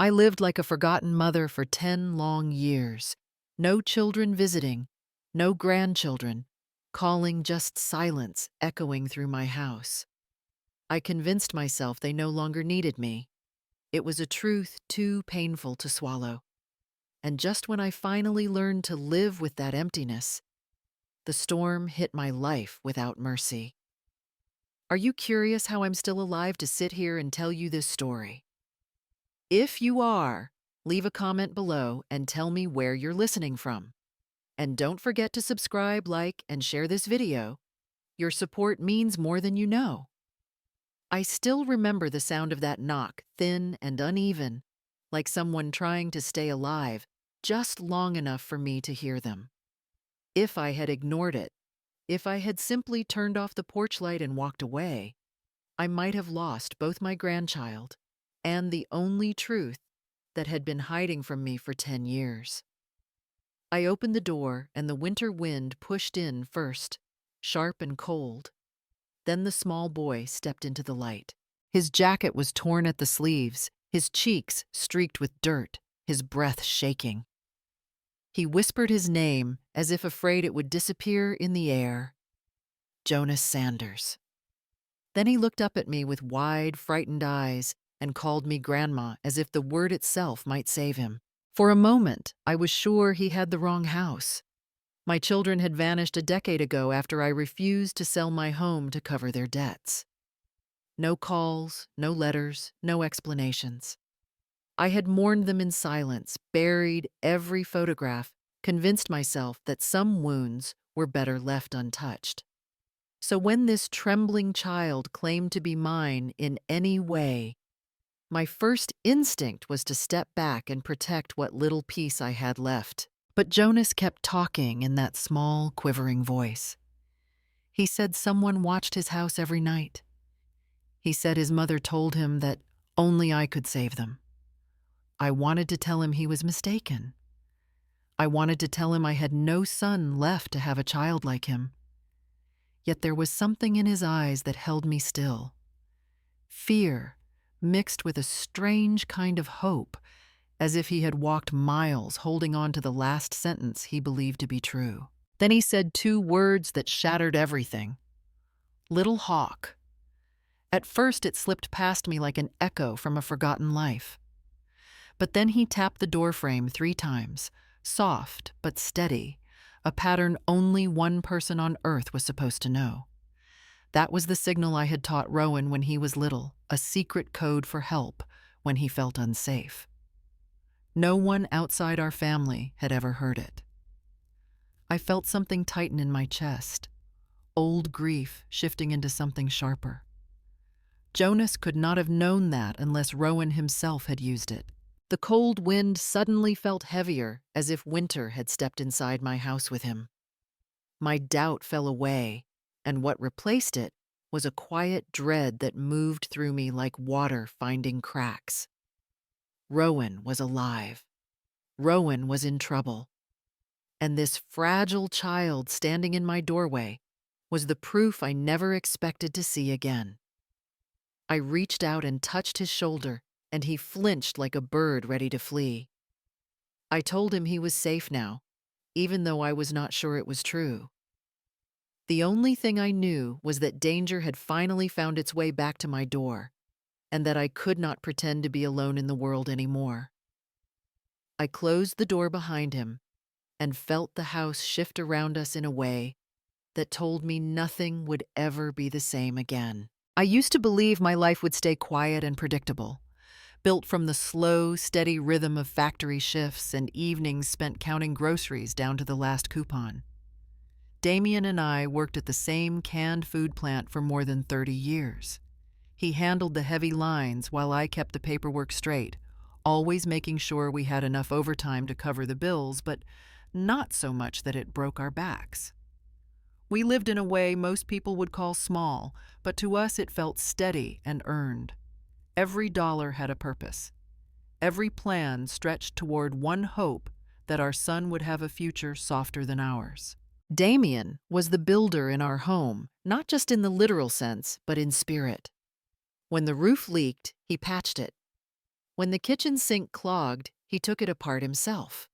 I lived like a forgotten mother for 10 long years. No children visiting, no grandchildren, calling just silence echoing through my house. I convinced myself they no longer needed me. It was a truth too painful to swallow. And just when I finally learned to live with that emptiness, the storm hit my life without mercy. Are you curious how I'm still alive to sit here and tell you this story? If you are, leave a comment below and tell me where you're listening from. And don't forget to subscribe, like, and share this video. Your support means more than you know. I still remember the sound of that knock, thin and uneven, like someone trying to stay alive just long enough for me to hear them. If I had ignored it, if I had simply turned off the porch light and walked away, I might have lost both my grandchild and the only truth that had been hiding from me for 10 years. I opened the door and the winter wind pushed in first, sharp and cold. Then the small boy stepped into the light. His jacket was torn at the sleeves, his cheeks streaked with dirt, his breath shaking. He whispered his name as if afraid it would disappear in the air. Jonas Sanders. Then he looked up at me with wide, frightened eyes and called me Grandma as if the word itself might save him. For a moment, I was sure he had the wrong house. My children had vanished a decade ago after I refused to sell my home to cover their debts. No calls, no letters, no explanations. I had mourned them in silence, buried every photograph, convinced myself that some wounds were better left untouched. So when this trembling child claimed to be mine in any way, my first instinct was to step back and protect what little peace I had left. But Jonas kept talking in that small, quivering voice. He said someone watched his house every night. He said his mother told him that only I could save them. I wanted to tell him he was mistaken. I wanted to tell him I had no son left to have a child like him. Yet there was something in his eyes that held me still. Fear, mixed with a strange kind of hope, as if he had walked miles holding on to the last sentence he believed to be true. Then he said 2 words that shattered everything. Little Hawk. At first it slipped past me like an echo from a forgotten life. But then he tapped the doorframe 3 times, soft but steady, a pattern only one person on earth was supposed to know. That was the signal I had taught Rowan when he was little, a secret code for help when he felt unsafe. No one outside our family had ever heard it. I felt something tighten in my chest, old grief shifting into something sharper. Jonas could not have known that unless Rowan himself had used it. The cold wind suddenly felt heavier, as if winter had stepped inside my house with him. My doubt fell away, and what replaced it was a quiet dread that moved through me like water finding cracks. Rowan was alive. Rowan was in trouble. And this fragile child standing in my doorway was the proof I never expected to see again. I reached out and touched his shoulder, and he flinched like a bird ready to flee. I told him he was safe now, even though I was not sure it was true. The only thing I knew was that danger had finally found its way back to my door, and that I could not pretend to be alone in the world anymore. I closed the door behind him and felt the house shift around us in a way that told me nothing would ever be the same again. I used to believe my life would stay quiet and predictable, built from the slow, steady rhythm of factory shifts and evenings spent counting groceries down to the last coupon. Damien and I worked at the same canned food plant for more than 30 years. He handled the heavy lines while I kept the paperwork straight, always making sure we had enough overtime to cover the bills, but not so much that it broke our backs. We lived in a way most people would call small, but to us it felt steady and earned. Every dollar had a purpose. Every plan stretched toward one hope that our son would have a future softer than ours. Damien was the builder in our home, not just in the literal sense, but in spirit. When the roof leaked, he patched it. When the kitchen sink clogged, he took it apart himself.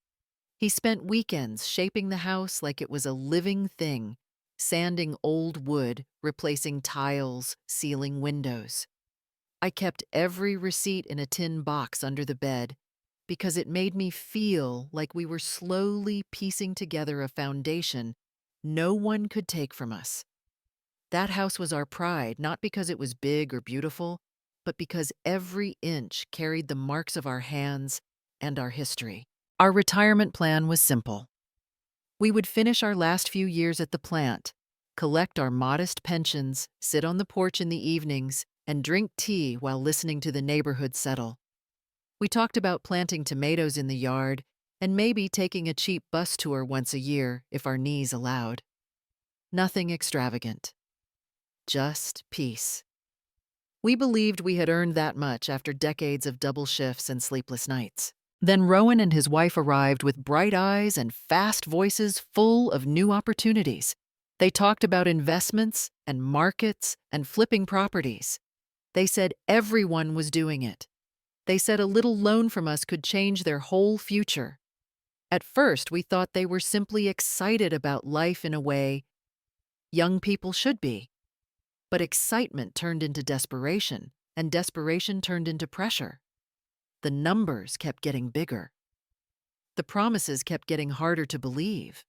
He spent weekends shaping the house like it was a living thing, sanding old wood, replacing tiles, sealing windows. I kept every receipt in a tin box under the bed because it made me feel like we were slowly piecing together a foundation no one could take from us. That house was our pride, not because it was big or beautiful, but because every inch carried the marks of our hands and our history. Our retirement plan was simple. We would finish our last few years at the plant, collect our modest pensions, sit on the porch in the evenings, and drink tea while listening to the neighborhood settle. We talked about planting tomatoes in the yard and maybe taking a cheap bus tour once a year if our knees allowed. Nothing extravagant. Just peace. We believed we had earned that much after decades of double shifts and sleepless nights. Then Rowan and his wife arrived with bright eyes and fast voices full of new opportunities. They talked about investments and markets and flipping properties. They said everyone was doing it. They said a little loan from us could change their whole future. At first, we thought they were simply excited about life in a way young people should be. But excitement turned into desperation, and desperation turned into pressure. The numbers kept getting bigger. The promises kept getting harder to believe.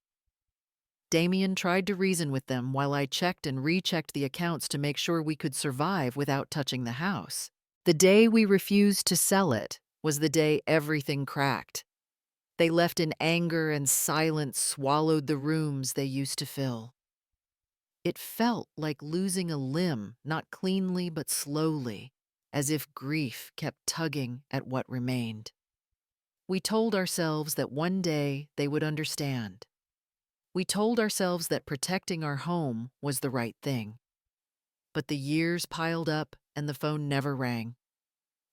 Damien tried to reason with them while I checked and rechecked the accounts to make sure we could survive without touching the house. The day we refused to sell it was the day everything cracked. They left in anger and silence swallowed the rooms they used to fill. It felt like losing a limb, not cleanly but slowly, as if grief kept tugging at what remained. We told ourselves that one day they would understand. We told ourselves that protecting our home was the right thing. But the years piled up and the phone never rang.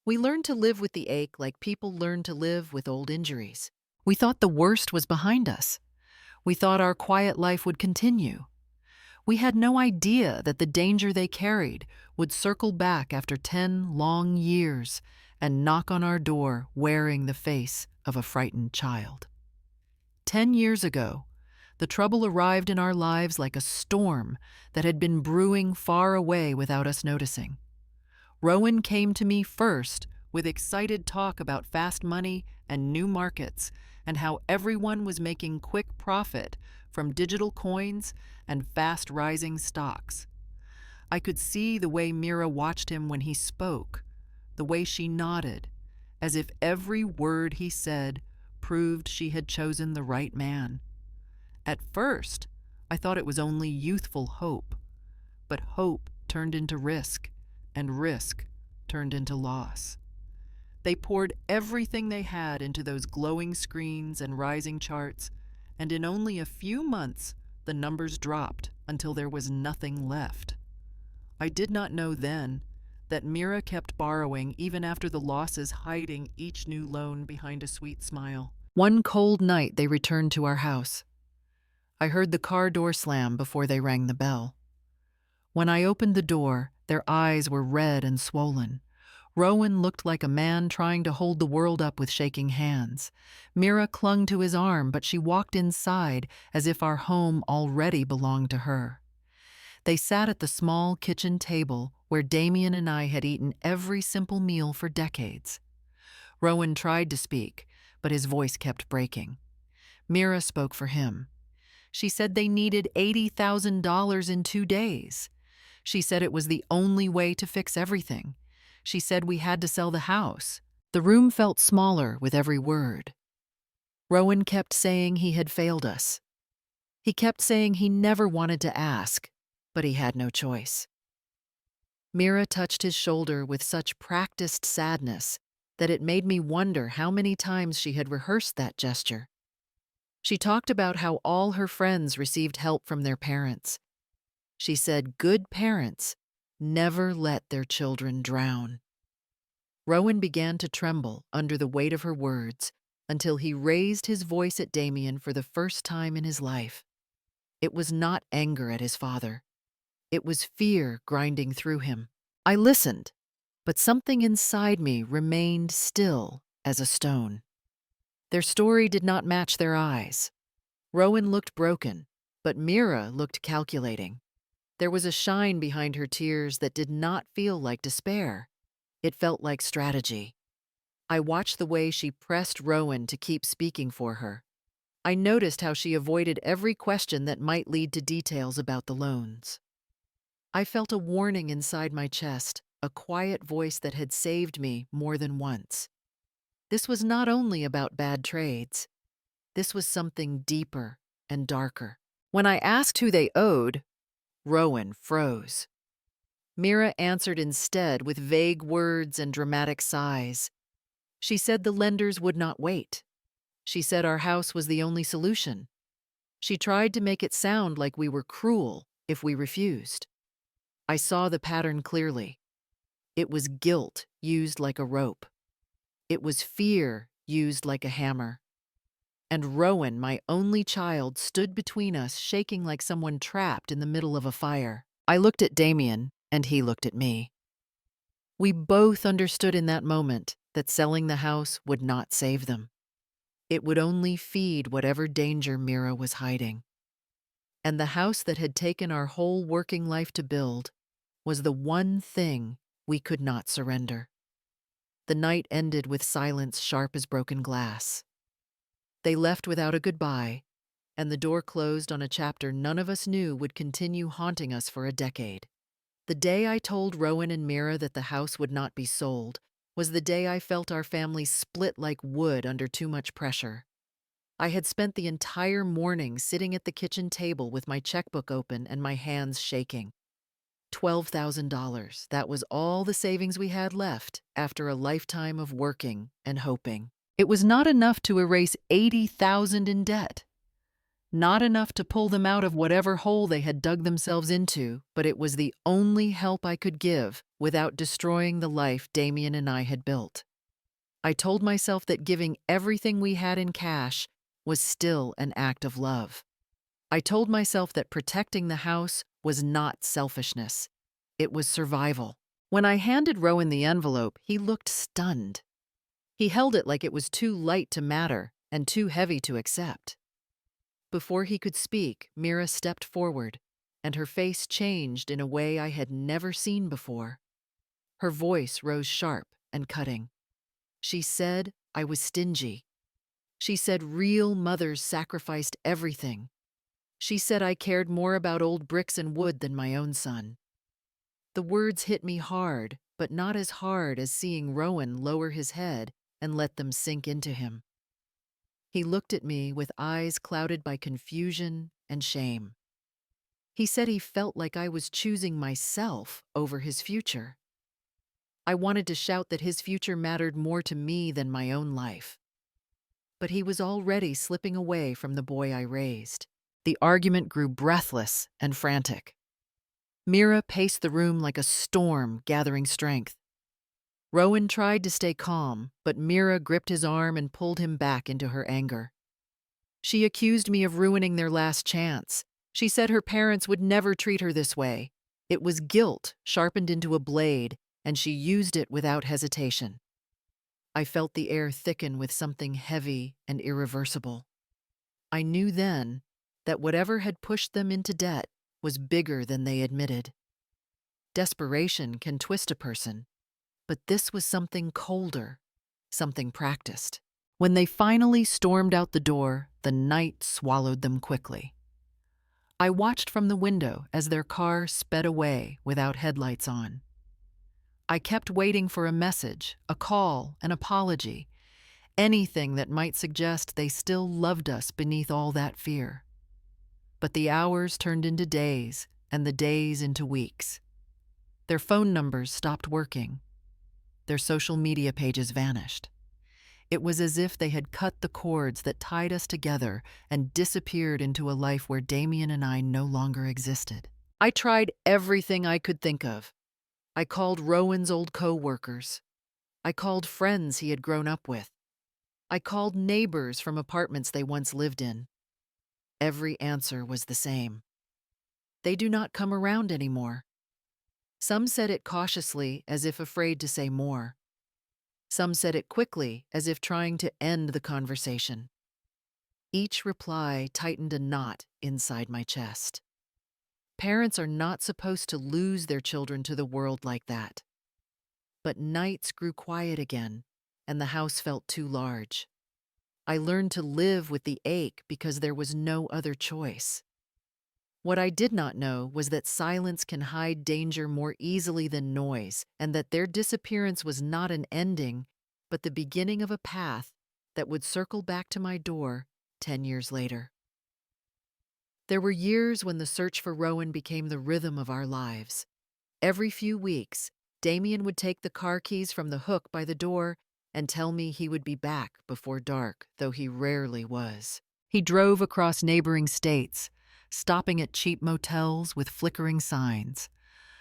We learned to live with the ache like people learn to live with old injuries. We thought the worst was behind us. We thought our quiet life would continue. We had no idea that the danger they carried would circle back after 10 long years and knock on our door wearing the face of a frightened child. 10 years ago, the trouble arrived in our lives like a storm that had been brewing far away without us noticing. Rowan came to me first with excited talk about fast money and new markets and how everyone was making quick profit from digital coins and fast-rising stocks. I could see the way Mira watched him when he spoke, the way she nodded, as if every word he said proved she had chosen the right man. At first, I thought it was only youthful hope, but hope turned into risk, and risk turned into loss. They poured everything they had into those glowing screens and rising charts, and in only a few months, the numbers dropped until there was nothing left. I did not know then that Mira kept borrowing even after the losses, hiding each new loan behind a sweet smile. One cold night, they returned to our house. I heard the car door slam before they rang the bell. When I opened the door, their eyes were red and swollen. Rowan looked like a man trying to hold the world up with shaking hands. Mira clung to his arm, but she walked inside as if our home already belonged to her. They sat at the small kitchen table where Damien and I had eaten every simple meal for decades. Rowan tried to speak, but his voice kept breaking. Mira spoke for him. She said they needed $80,000 in 2 days. She said it was the only way to fix everything. She said we had to sell the house. The room felt smaller with every word. Rowan kept saying he had failed us. He kept saying he never wanted to ask, but he had no choice. Mira touched his shoulder with such practiced sadness that it made me wonder how many times she had rehearsed that gesture. She talked about how all her friends received help from their parents. She said good parents never let their children drown. Rowan began to tremble under the weight of her words until he raised his voice at Damien for the first time in his life. It was not anger at his father. It was fear grinding through him. I listened, but something inside me remained still as a stone. Their story did not match their eyes. Rowan looked broken, but Mira looked calculating. There was a shine behind her tears that did not feel like despair. It felt like strategy. I watched the way she pressed Rowan to keep speaking for her. I noticed how she avoided every question that might lead to details about the loans. I felt a warning inside my chest, a quiet voice that had saved me more than once. This was not only about bad trades. This was something deeper and darker. When I asked who they owed, Rowan froze. Mira answered instead with vague words and dramatic sighs. She said the lenders would not wait. She said our house was the only solution. She tried to make it sound like we were cruel if we refused. I saw the pattern clearly. It was guilt used like a rope. It was fear used like a hammer. And Rowan, my only child, stood between us, shaking like someone trapped in the middle of a fire. I looked at Damien, and he looked at me. We both understood in that moment that selling the house would not save them. It would only feed whatever danger Mira was hiding. And the house that had taken our whole working life to build was the one thing we could not surrender. The night ended with silence sharp as broken glass. They left without a goodbye, and the door closed on a chapter none of us knew would continue haunting us for a decade. The day I told Rowan and Mira that the house would not be sold was the day I felt our family split like wood under too much pressure. I had spent the entire morning sitting at the kitchen table with my checkbook open and my hands shaking. $12,000. That was all the savings we had left after a lifetime of working and hoping. It was not enough to erase $80,000 in debt. Not enough to pull them out of whatever hole they had dug themselves into, but it was the only help I could give without destroying the life Damien and I had built. I told myself that giving everything we had in cash was still an act of love. I told myself that protecting the house was not selfishness. It was survival. When I handed Rowan the envelope, he looked stunned. He held it like it was too light to matter and too heavy to accept. Before he could speak, Mira stepped forward, and her face changed in a way I had never seen before. Her voice rose sharp and cutting. She said I was stingy. She said real mothers sacrificed everything. She said I cared more about old bricks and wood than my own son. The words hit me hard, but not as hard as seeing Rowan lower his head and let them sink into him. He looked at me with eyes clouded by confusion and shame. He said he felt like I was choosing myself over his future. I wanted to shout that his future mattered more to me than my own life. But he was already slipping away from the boy I raised. The argument grew breathless and frantic. Mira paced the room like a storm gathering strength. Rowan tried to stay calm, but Mira gripped his arm and pulled him back into her anger. She accused me of ruining their last chance. She said her parents would never treat her this way. It was guilt sharpened into a blade, and she used it without hesitation. I felt the air thicken with something heavy and irreversible. I knew then that whatever had pushed them into debt was bigger than they admitted. Desperation can twist a person, but this was something colder, something practiced. When they finally stormed out the door, the night swallowed them quickly. I watched from the window as their car sped away without headlights on. I kept waiting for a message, a call, an apology, anything that might suggest they still loved us beneath all that fear. But the hours turned into days, and the days into weeks. Their phone numbers stopped working. Their social media pages vanished. It was as if they had cut the cords that tied us together and disappeared into a life where Damien and I no longer existed. I tried everything I could think of. I called Rowan's old co-workers. I called friends he had grown up with. I called neighbors from apartments they once lived in. Every answer was the same. They do not come around anymore. Some said it cautiously, as if afraid to say more. Some said it quickly, as if trying to end the conversation. Each reply tightened a knot inside my chest. Parents are not supposed to lose their children to the world like that. But nights grew quiet again, and the house felt too large. I learned to live with the ache because there was no other choice. What I did not know was that silence can hide danger more easily than noise, and that their disappearance was not an ending, but the beginning of a path that would circle back to my door 10 years later. There were years when the search for Rowan became the rhythm of our lives. Every few weeks, Damien would take the car keys from the hook by the door and tell me he would be back before dark, though he rarely was. He drove across neighboring states, stopping at cheap motels with flickering signs,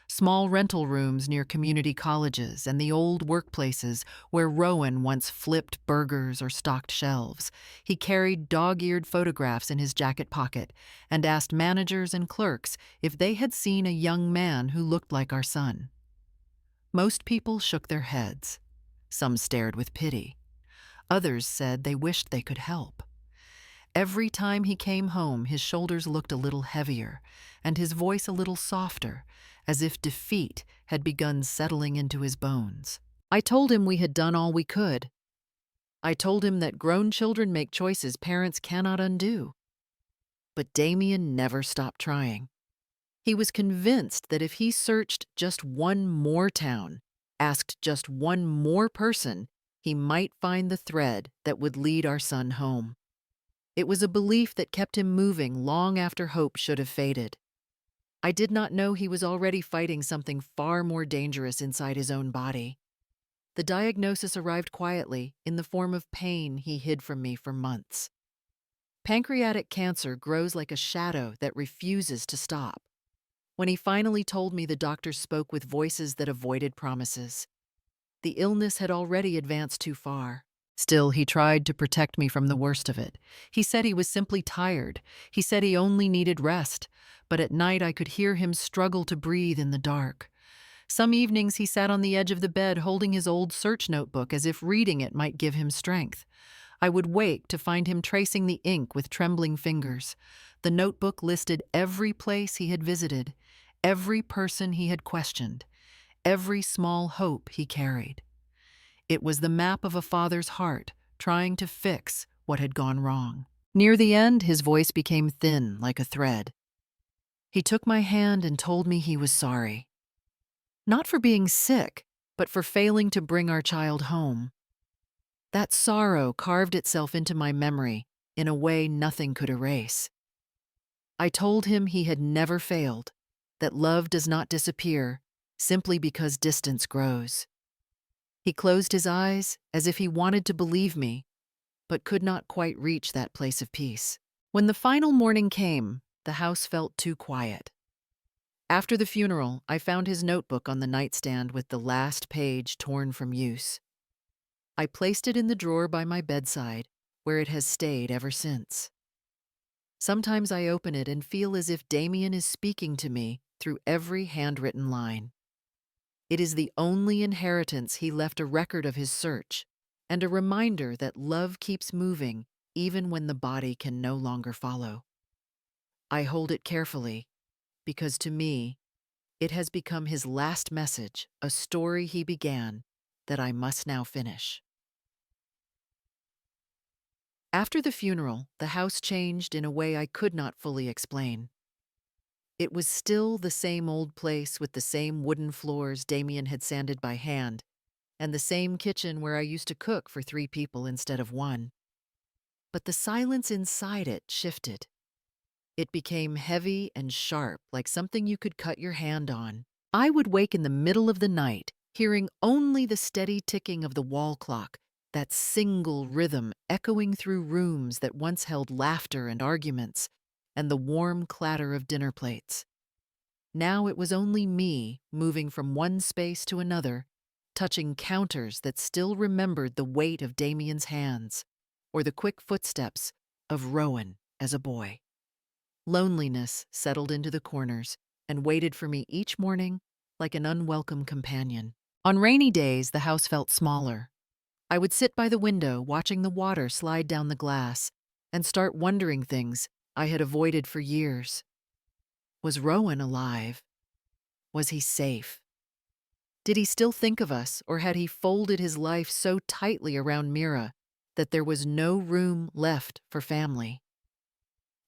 small rental rooms near community colleges, and the old workplaces where Rowan once flipped burgers or stocked shelves. He carried dog-eared photographs in his jacket pocket and asked managers and clerks if they had seen a young man who looked like our son. Most people shook their heads. Some stared with pity. Others said they wished they could help. Every time he came home, his shoulders looked a little heavier and his voice a little softer, as if defeat had begun settling into his bones. I told him we had done all we could. I told him that grown children make choices parents cannot undo. But Damien never stopped trying. He was convinced that if he searched just one more town, asked just one more person, he might find the thread that would lead our son home. It was a belief that kept him moving long after hope should have faded. I did not know he was already fighting something far more dangerous inside his own body. The diagnosis arrived quietly in the form of pain he hid from me for months. Pancreatic cancer grows like a shadow that refuses to stop. When he finally told me, the doctors spoke with voices that avoided promises. The illness had already advanced too far. Still, he tried to protect me from the worst of it. He said he was simply tired. He said he only needed rest. But at night I could hear him struggle to breathe in the dark. Some evenings he sat on the edge of the bed holding his old search notebook as if reading it might give him strength. I would wake to find him tracing the ink with trembling fingers. The notebook listed every place he had visited, every person he had questioned, every small hope he carried. It was the map of a father's heart, trying to fix what had gone wrong. Near the end, his voice became thin, like a thread. He took my hand and told me he was sorry. Not for being sick, but for failing to bring our child home. That sorrow carved itself into my memory in a way nothing could erase. I told him he had never failed, that love does not disappear simply because distance grows. He closed his eyes as if he wanted to believe me, but could not quite reach that place of peace. When the final morning came, the house felt too quiet. After the funeral, I found his notebook on the nightstand with the last page torn from use. I placed it in the drawer by my bedside, where it has stayed ever since. Sometimes I open it and feel as if Damien is speaking to me through every handwritten line. It is the only inheritance he left, a record of his search, and a reminder that love keeps moving even when the body can no longer follow. I hold it carefully, because to me, it has become his last message, a story he began that I must now finish. After the funeral, the house changed in a way I could not fully explain. It was still the same old place with the same wooden floors Damien had sanded by hand, and the same kitchen where I used to cook for 3 people instead of 1. But the silence inside it shifted. It became heavy and sharp, like something you could cut your hand on. I would wake in the middle of the night, hearing only the steady ticking of the wall clock, that single rhythm echoing through rooms that once held laughter and arguments, and the warm clatter of dinner plates. Now it was only me moving from one space to another, touching counters that still remembered the weight of Damien's hands, or the quick footsteps of Rowan as a boy. Loneliness settled into the corners and waited for me each morning like an unwelcome companion. On rainy days, the house felt smaller. I would sit by the window watching the water slide down the glass and start wondering things I had avoided for years. Was Rowan alive? Was he safe? Did he still think of us, or had he folded his life so tightly around Mira that there was no room left for family?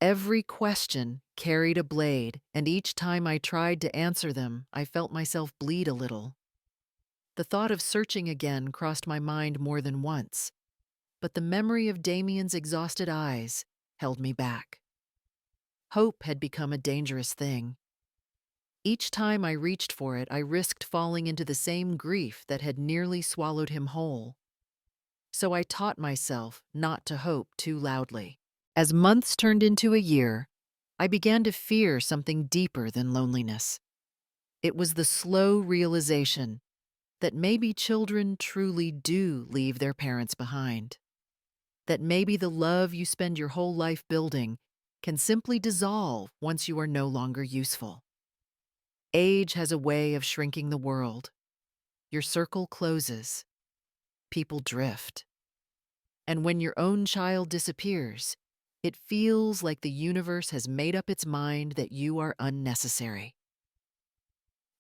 Every question carried a blade, and each time I tried to answer them, I felt myself bleed a little. The thought of searching again crossed my mind more than once, but the memory of Damien's exhausted eyes held me back. Hope had become a dangerous thing. Each time I reached for it, I risked falling into the same grief that had nearly swallowed him whole. So I taught myself not to hope too loudly. As months turned into a year, I began to fear something deeper than loneliness. It was the slow realization that maybe children truly do leave their parents behind. That maybe the love you spend your whole life building can simply dissolve once you are no longer useful. Age has a way of shrinking the world. Your circle closes. People drift. And when your own child disappears, it feels like the universe has made up its mind that you are unnecessary.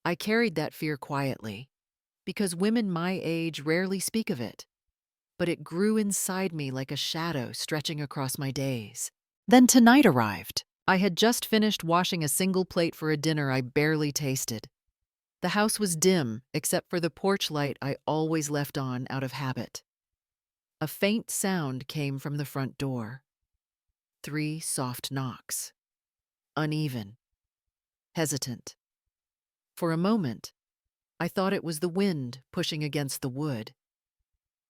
I carried that fear quietly, because women my age rarely speak of it, but it grew inside me like a shadow stretching across my days. Then tonight arrived. I had just finished washing a single plate for a dinner I barely tasted. The house was dim, except for the porch light I always left on out of habit. A faint sound came from the front door. 3 soft knocks. Uneven. Hesitant. For a moment, I thought it was the wind pushing against the wood.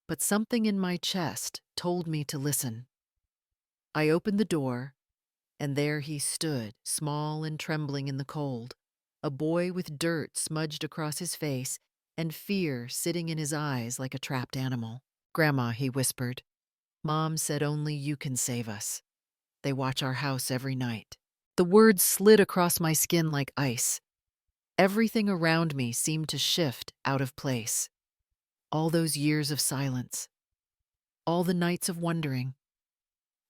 But something in my chest told me to listen. I opened the door, and there he stood, small and trembling in the cold, a boy with dirt smudged across his face and fear sitting in his eyes like a trapped animal. "Grandma," he whispered, "Mom said only you can save us. They watch our house every night." The words slid across my skin like ice. Everything around me seemed to shift out of place. All those years of silence. All the nights of wondering.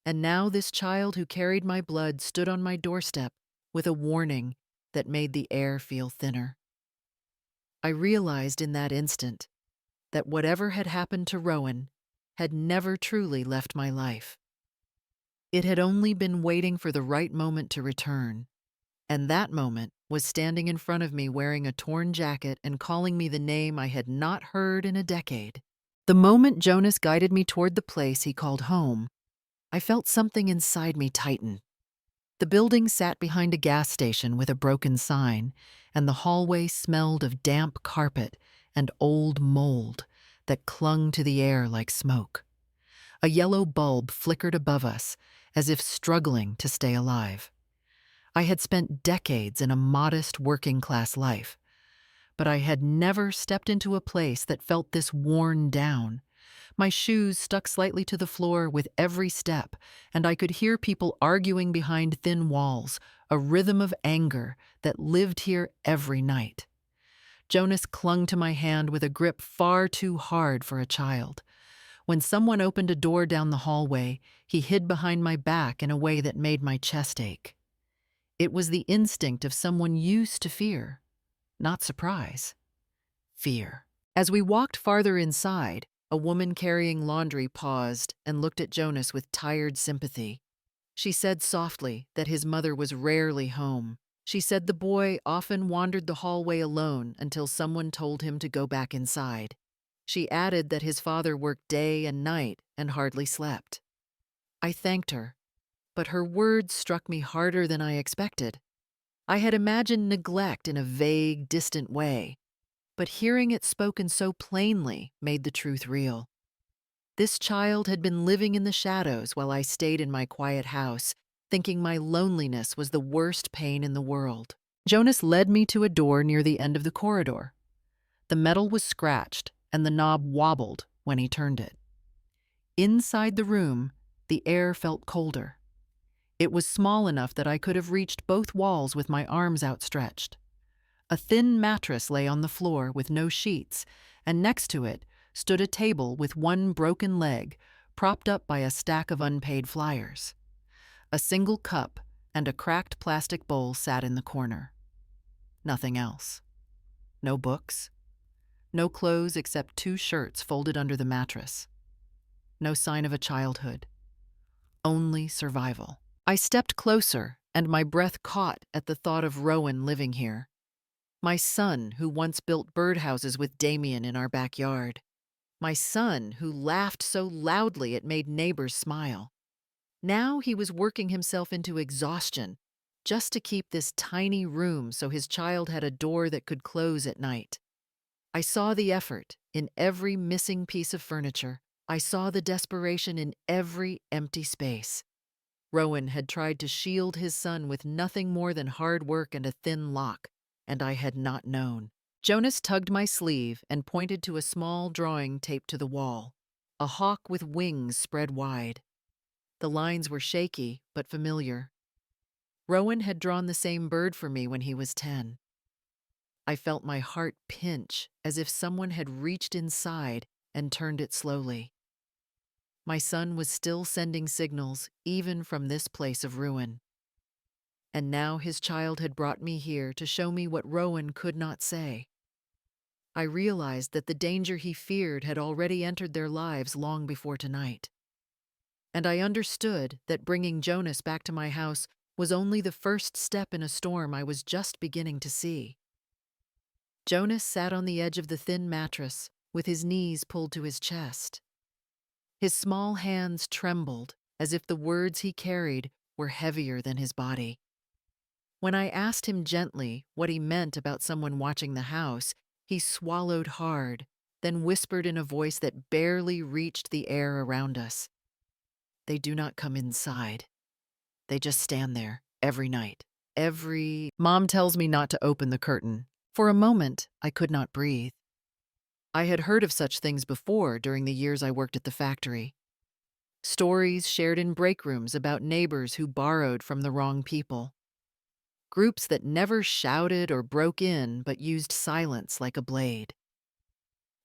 And now this child who carried my blood stood on my doorstep with a warning that made the air feel thinner. I realized in that instant that whatever had happened to Rowan had never truly left my life. It had only been waiting for the right moment to return, and that moment was standing in front of me wearing a torn jacket and calling me the name I had not heard in a decade. The moment Jonas guided me toward the place he called home, I felt something inside me tighten. The building sat behind a gas station with a broken sign, and the hallway smelled of damp carpet and old mold that clung to the air like smoke. A yellow bulb flickered above us, as if struggling to stay alive. I had spent decades in a modest working-class life, but I had never stepped into a place that felt this worn down. My shoes stuck slightly to the floor with every step, and I could hear people arguing behind thin walls, a rhythm of anger that lived here every night. Jonas clung to my hand with a grip far too hard for a child. When someone opened a door down the hallway, he hid behind my back in a way that made my chest ache. It was the instinct of someone used to fear, not surprise. Fear. As we walked farther inside, a woman carrying laundry paused and looked at Jonas with tired sympathy. She said softly that his mother was rarely home. She said the boy often wandered the hallway alone until someone told him to go back inside. She added that his father worked day and night and hardly slept. I thanked her, but her words struck me harder than I expected. I had imagined neglect in a vague, distant way, but hearing it spoken so plainly made the truth real. This child had been living in the shadows while I stayed in my quiet house, thinking my loneliness was the worst pain in the world. Jonas led me to a door near the end of the corridor. The metal was scratched, and the knob wobbled when he turned it. Inside the room, the air felt colder. It was small enough that I could have reached both walls with my arms outstretched. A thin mattress lay on the floor with no sheets, and next to it stood a table with one broken leg propped up by a stack of unpaid flyers. A single cup and a cracked plastic bowl sat in the corner. Nothing else. No books. No clothes except 2 shirts folded under the mattress. No sign of a childhood. Only survival. I stepped closer, and my breath caught at the thought of Rowan living here. My son, who once built birdhouses with Damien in our backyard. My son, who laughed so loudly it made neighbors smile. Now he was working himself into exhaustion just to keep this tiny room so his child had a door that could close at night. I saw the effort in every missing piece of furniture. I saw the desperation in every empty space. Rowan had tried to shield his son with nothing more than hard work and a thin lock, and I had not known. Jonas tugged my sleeve and pointed to a small drawing taped to the wall, a hawk with wings spread wide. The lines were shaky but familiar. Rowan had drawn the same bird for me when he was 10. I felt my heart pinch as if someone had reached inside and turned it slowly. My son was still sending signals even from this place of ruin. And now his child had brought me here to show me what Rowan could not say. I realized that the danger he feared had already entered their lives long before tonight. And I understood that bringing Jonas back to my house was only the first step in a storm I was just beginning to see. Jonas sat on the edge of the thin mattress with his knees pulled to his chest. His small hands trembled as if the words he carried were heavier than his body. When I asked him gently what he meant about someone watching the house, he swallowed hard, then whispered in a voice that barely reached the air around us. They do not come inside. They just stand there every night. Mom tells me not to open the curtain. For a moment, I could not breathe. I had heard of such things before during the years I worked at the factory. Stories shared in break rooms about neighbors who borrowed from the wrong people. Groups that never shouted or broke in but used silence like a blade.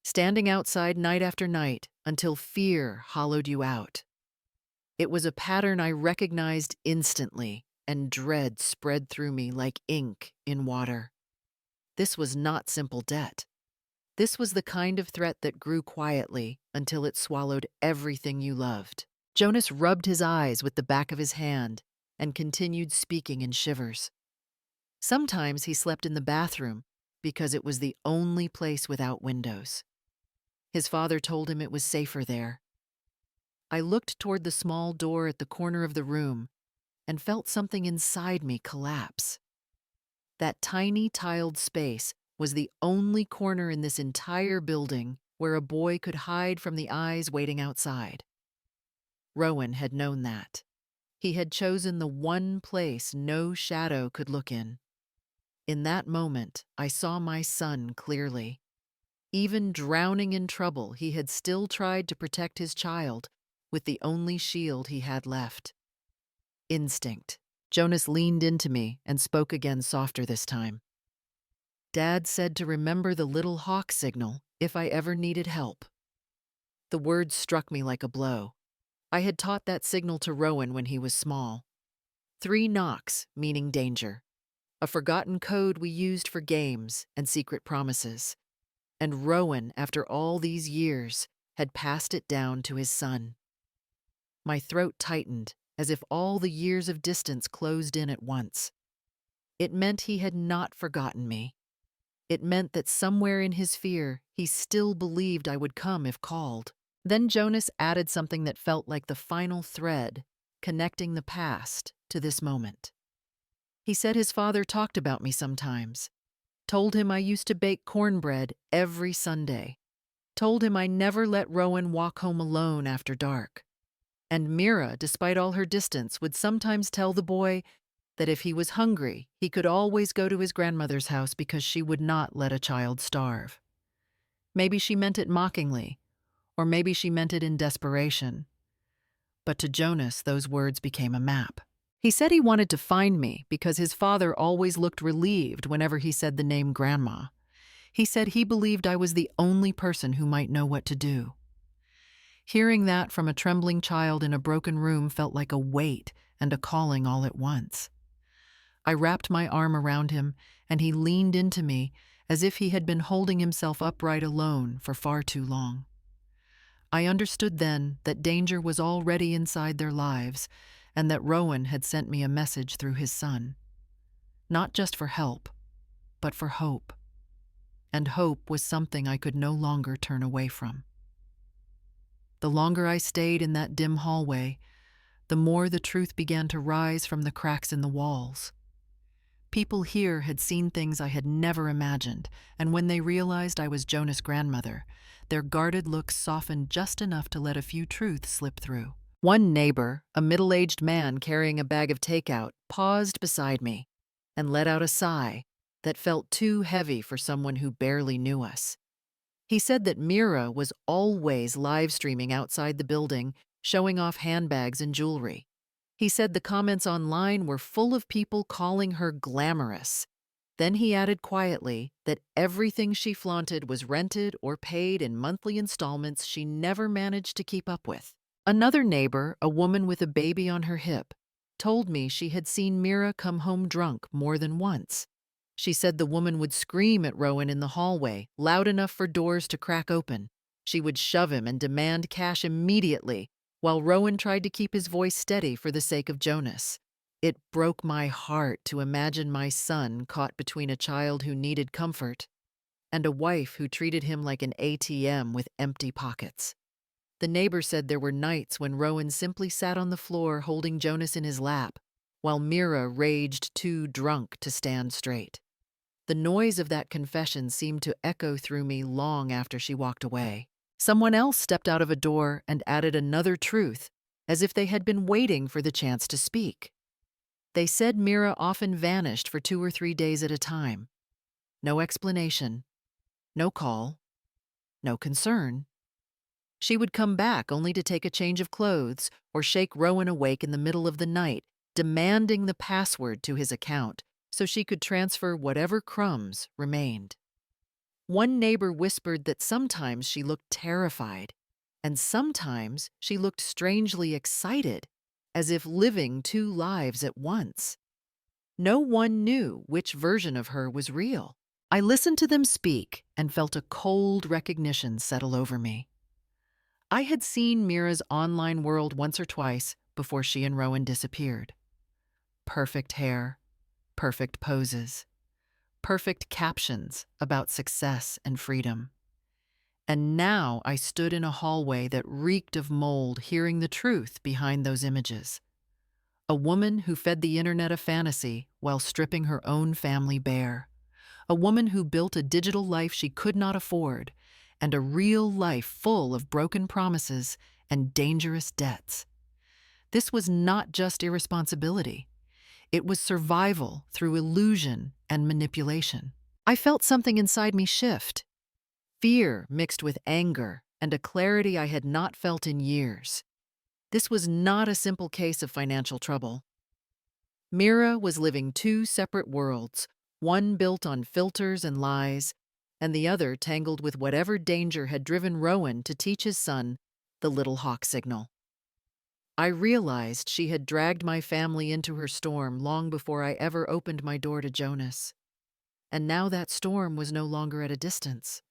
Standing outside night after night until fear hollowed you out. It was a pattern I recognized instantly, and dread spread through me like ink in water. This was not simple debt. This was the kind of threat that grew quietly until it swallowed everything you loved. Jonas rubbed his eyes with the back of his hand and continued speaking in shivers. Sometimes he slept in the bathroom because it was the only place without windows. His father told him it was safer there. I looked toward the small door at the corner of the room and felt something inside me collapse. That tiny tiled space was the only corner in this entire building where a boy could hide from the eyes waiting outside. Rowan had known that. He had chosen the one place no shadow could look in. In that moment, I saw my son clearly. Even drowning in trouble, he had still tried to protect his child with the only shield he had left. Instinct. Jonas leaned into me and spoke again, softer this time. Dad said to remember the little hawk signal if I ever needed help. The words struck me like a blow. I had taught that signal to Rowan when he was small. 3 knocks, meaning danger. A forgotten code we used for games and secret promises. And Rowan, after all these years, had passed it down to his son. My throat tightened, as if all the years of distance closed in at once. It meant he had not forgotten me. It meant that somewhere in his fear, he still believed I would come if called. Then Jonas added something that felt like the final thread, connecting the past to this moment. He said his father talked about me sometimes, told him I used to bake cornbread every Sunday, told him I never let Rowan walk home alone after dark. And Mira, despite all her distance, would sometimes tell the boy that if he was hungry, he could always go to his grandmother's house because she would not let a child starve. Maybe she meant it mockingly, or maybe she meant it in desperation. But to Jonas, those words became a map. He said he wanted to find me because his father always looked relieved whenever he said the name Grandma. He said he believed I was the only person who might know what to do. Hearing that from a trembling child in a broken room felt like a weight and a calling all at once. I wrapped my arm around him, and he leaned into me as if he had been holding himself upright alone for far too long. I understood then that danger was already inside their lives, and that Rowan had sent me a message through his son. Not just for help, but for hope. And hope was something I could no longer turn away from. The longer I stayed in that dim hallway, the more the truth began to rise from the cracks in the walls. People here had seen things I had never imagined, and when they realized I was Jonah's grandmother, their guarded looks softened just enough to let a few truths slip through. One neighbor, a middle-aged man carrying a bag of takeout, paused beside me and let out a sigh that felt too heavy for someone who barely knew us. He said that Mira was always live streaming outside the building, showing off handbags and jewelry. He said the comments online were full of people calling her glamorous. Then he added quietly that everything she flaunted was rented or paid in monthly installments she never managed to keep up with. Another neighbor, a woman with a baby on her hip, told me she had seen Mira come home drunk more than once. She said the woman would scream at Rowan in the hallway, loud enough for doors to crack open. She would shove him and demand cash immediately, while Rowan tried to keep his voice steady for the sake of Jonas. It broke my heart to imagine my son caught between a child who needed comfort and a wife who treated him like an ATM with empty pockets. The neighbor said there were nights when Rowan simply sat on the floor holding Jonas in his lap, while Mira raged too drunk to stand straight. The noise of that confession seemed to echo through me long after she walked away. Someone else stepped out of a door and added another truth, as if they had been waiting for the chance to speak. They said Mira often vanished for 2 or 3 days at a time. No explanation, no call, no concern. She would come back only to take a change of clothes or shake Rowan awake in the middle of the night, demanding the password to his account so she could transfer whatever crumbs remained. One neighbor whispered that sometimes she looked terrified, and sometimes she looked strangely excited, as if living 2 lives at once. No one knew which version of her was real. I listened to them speak and felt a cold recognition settle over me. I had seen Mira's online world once or twice before she and Rowan disappeared. Perfect hair, perfect poses, perfect captions about success and freedom. And now I stood in a hallway that reeked of mold, hearing the truth behind those images. A woman who fed the internet a fantasy while stripping her own family bare. A woman who built a digital life she could not afford, and a real life full of broken promises and dangerous debts. This was not just irresponsibility. It was survival through illusion and manipulation. I felt something inside me shift. Fear mixed with anger and a clarity I had not felt in years. This was not a simple case of financial trouble. Mira was living 2 separate worlds, one built on filters and lies, and the other tangled with whatever danger had driven Rowan to teach his son the little hawk signal. I realized she had dragged my family into her storm long before I ever opened my door to Jonas. And now that storm was no longer at a distance.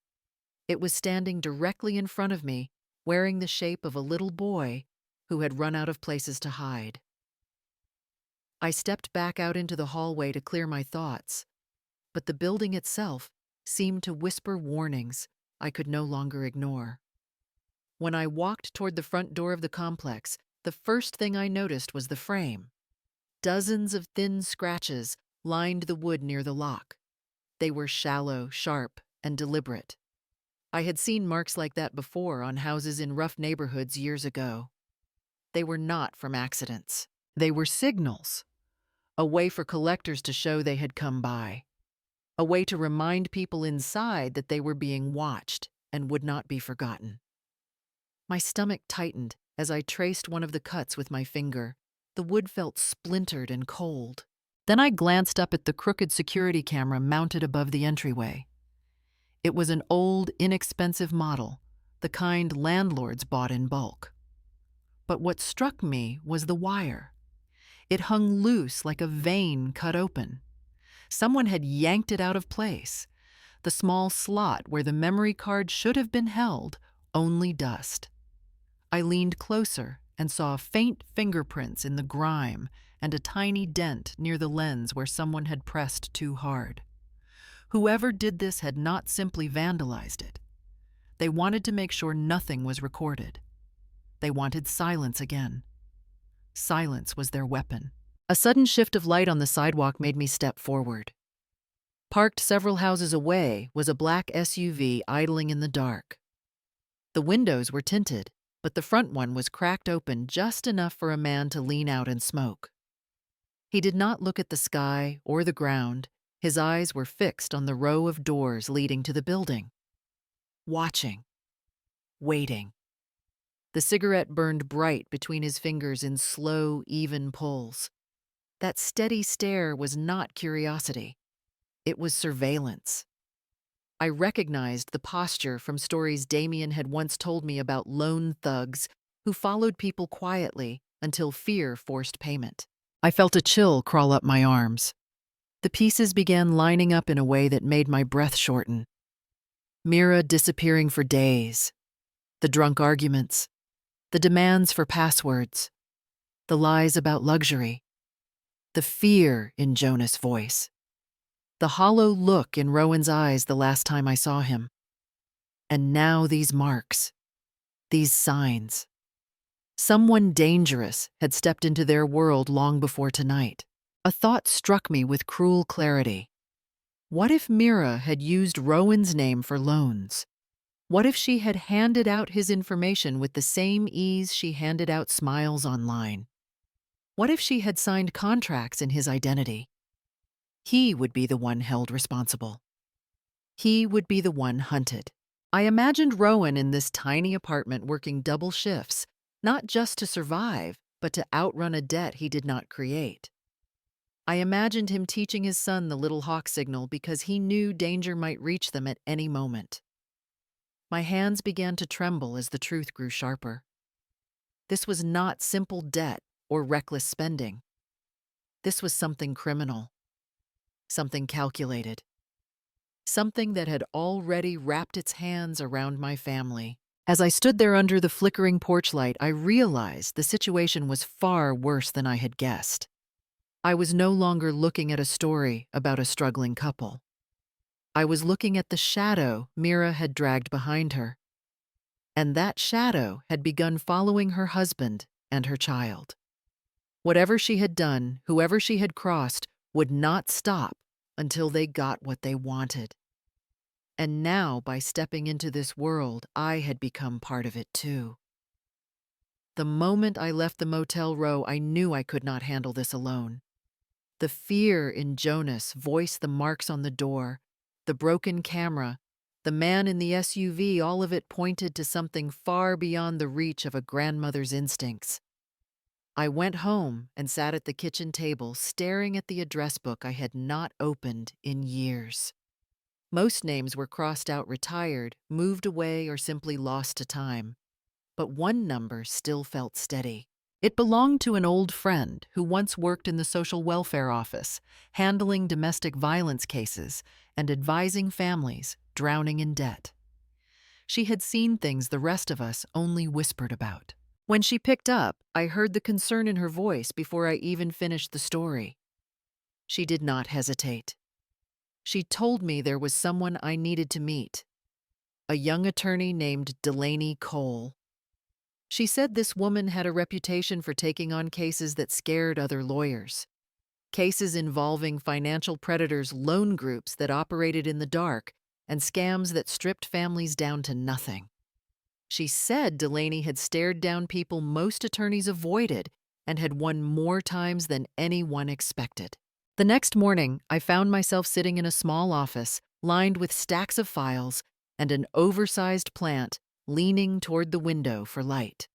It was standing directly in front of me, wearing the shape of a little boy who had run out of places to hide. I stepped back out into the hallway to clear my thoughts, but the building itself seemed to whisper warnings I could no longer ignore. When I walked toward the front door of the complex, the first thing I noticed was the frame. Dozens of thin scratches lined the wood near the lock. They were shallow, sharp, and deliberate. I had seen marks like that before on houses in rough neighborhoods years ago. They were not from accidents. They were signals, a way for collectors to show they had come by, a way to remind people inside that they were being watched and would not be forgotten. My stomach tightened as I traced one of the cuts with my finger, The wood felt splintered and cold. Then I glanced up at the crooked security camera mounted above the entryway. It was an old, inexpensive model, the kind landlords bought in bulk. But what struck me was the wire. It hung loose like a vein cut open. Someone had yanked it out of place. The small slot where the memory card should have been held, only dust. I leaned closer and saw faint fingerprints in the grime and a tiny dent near the lens where someone had pressed too hard. Whoever did this had not simply vandalized it. They wanted to make sure nothing was recorded. They wanted silence again. Silence was their weapon. A sudden shift of light on the sidewalk made me step forward. Parked several houses away was a black SUV idling in the dark. The windows were tinted, but the front one was cracked open just enough for a man to lean out and smoke. He did not look at the sky or the ground. His eyes were fixed on the row of doors leading to the building. Watching. Waiting. The cigarette burned bright between his fingers in slow, even pulls. That steady stare was not curiosity. It was surveillance. I recognized the posture from stories Damien had once told me about lone thugs who followed people quietly until fear forced payment. I felt a chill crawl up my arms. The pieces began lining up in a way that made my breath shorten. Mira disappearing for days. The drunk arguments. The demands for passwords. The lies about luxury. The fear in Jonah's voice. The hollow look in Rowan's eyes the last time I saw him. And now these marks. These signs. Someone dangerous had stepped into their world long before tonight. A thought struck me with cruel clarity. What if Mira had used Rowan's name for loans? What if she had handed out his information with the same ease she handed out smiles online? What if she had signed contracts in his identity? He would be the one held responsible. He would be the one hunted. I imagined Rowan in this tiny apartment working double shifts, not just to survive, but to outrun a debt he did not create. I imagined him teaching his son the little hawk signal because he knew danger might reach them at any moment. My hands began to tremble as the truth grew sharper. This was not simple debt or reckless spending. This was something criminal, something calculated, something that had already wrapped its hands around my family. As I stood there under the flickering porch light, I realized the situation was far worse than I had guessed. I was no longer looking at a story about a struggling couple. I was looking at the shadow Mira had dragged behind her. And that shadow had begun following her husband and her child. Whatever she had done, whoever she had crossed, would not stop until they got what they wanted. And now, by stepping into this world, I had become part of it too. The moment I left the motel row, I knew I could not handle this alone. The fear in Jonas voiced the marks on the door, the broken camera, the man in the SUV, all of it pointed to something far beyond the reach of a grandmother's instincts. I went home and sat at the kitchen table, staring at the address book I had not opened in years. Most names were crossed out retired, moved away, or simply lost to time. But one number still felt steady. It belonged to an old friend who once worked in the social welfare office, handling domestic violence cases and advising families drowning in debt. She had seen things the rest of us only whispered about. When she picked up, I heard the concern in her voice before I even finished the story. She did not hesitate. She told me there was someone I needed to meet, a young attorney named Delaney Cole. She said this woman had a reputation for taking on cases that scared other lawyers. Cases involving financial predators, loan groups that operated in the dark, and scams that stripped families down to nothing. She said Delaney had stared down people most attorneys avoided and had won more times than anyone expected. The next morning, I found myself sitting in a small office lined with stacks of files and an oversized plant leaning toward the window for light.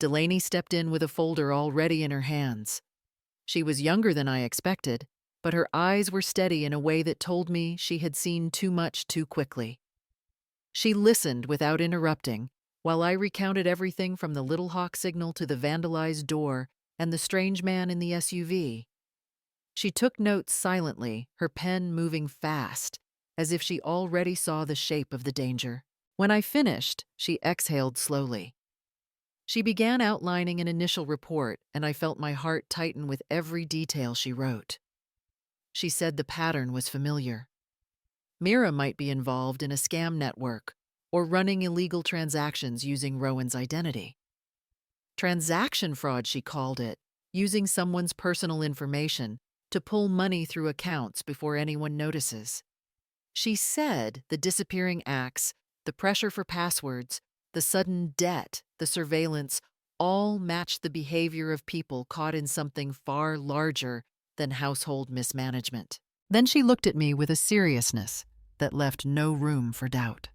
Delaney stepped in with a folder already in her hands. She was younger than I expected, but her eyes were steady in a way that told me she had seen too much too quickly. She listened without interrupting, while I recounted everything from the Little Hawk signal to the vandalized door and the strange man in the SUV. She took notes silently, her pen moving fast, as if she already saw the shape of the danger. When I finished, she exhaled slowly. She began outlining an initial report, and I felt my heart tighten with every detail she wrote. She said the pattern was familiar. Mira might be involved in a scam network or running illegal transactions using Rowan's identity. Transaction fraud, she called it, using someone's personal information to pull money through accounts before anyone notices. She said the disappearing acts, the pressure for passwords, the sudden debt, the surveillance, all matched the behavior of people caught in something far larger than household mismanagement. Then she looked at me with a seriousness that left no room for doubt.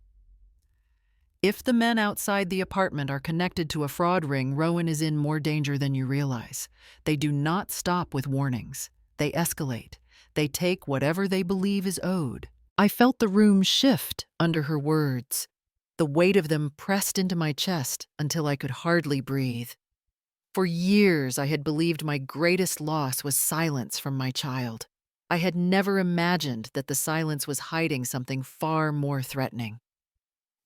If the men outside the apartment are connected to a fraud ring, Rowan is in more danger than you realize. They do not stop with warnings. They escalate. They take whatever they believe is owed. I felt the room shift under her words. The weight of them pressed into my chest until I could hardly breathe. For years, I had believed my greatest loss was silence from my child. I had never imagined that the silence was hiding something far more threatening.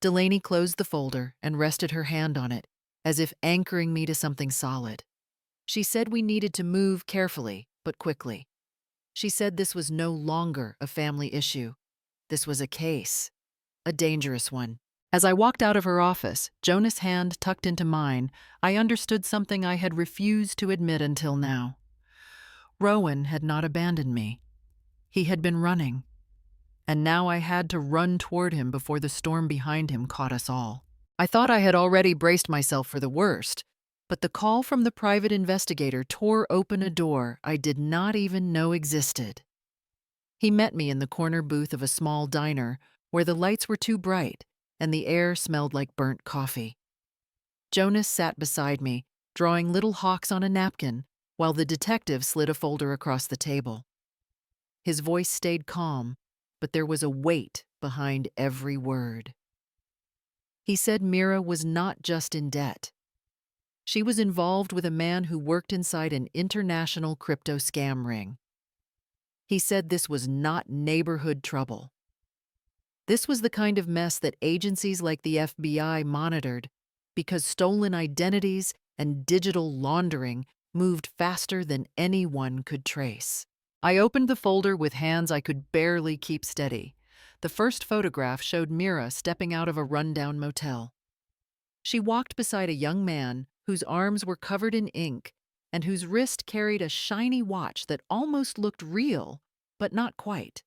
Delaney closed the folder and rested her hand on it, as if anchoring me to something solid. She said we needed to move carefully, but quickly. She said this was no longer a family issue. This was a case, a dangerous one. As I walked out of her office, Jonah's hand tucked into mine, I understood something I had refused to admit until now. Rowan had not abandoned me. He had been running, and now I had to run toward him before the storm behind him caught us all. I thought I had already braced myself for the worst, but the call from the private investigator tore open a door I did not even know existed. He met me in the corner booth of a small diner where the lights were too bright and the air smelled like burnt coffee. Jonas sat beside me, drawing little hawks on a napkin, while the detective slid a folder across the table. His voice stayed calm, but there was a weight behind every word. He said Mira was not just in debt. She was involved with a man who worked inside an international crypto scam ring. He said this was not neighborhood trouble. This was the kind of mess that agencies like the FBI monitored because stolen identities and digital laundering moved faster than anyone could trace. I opened the folder with hands I could barely keep steady. The first photograph showed Mira stepping out of a rundown motel. She walked beside a young man whose arms were covered in ink and whose wrist carried a shiny watch that almost looked real, but not quite.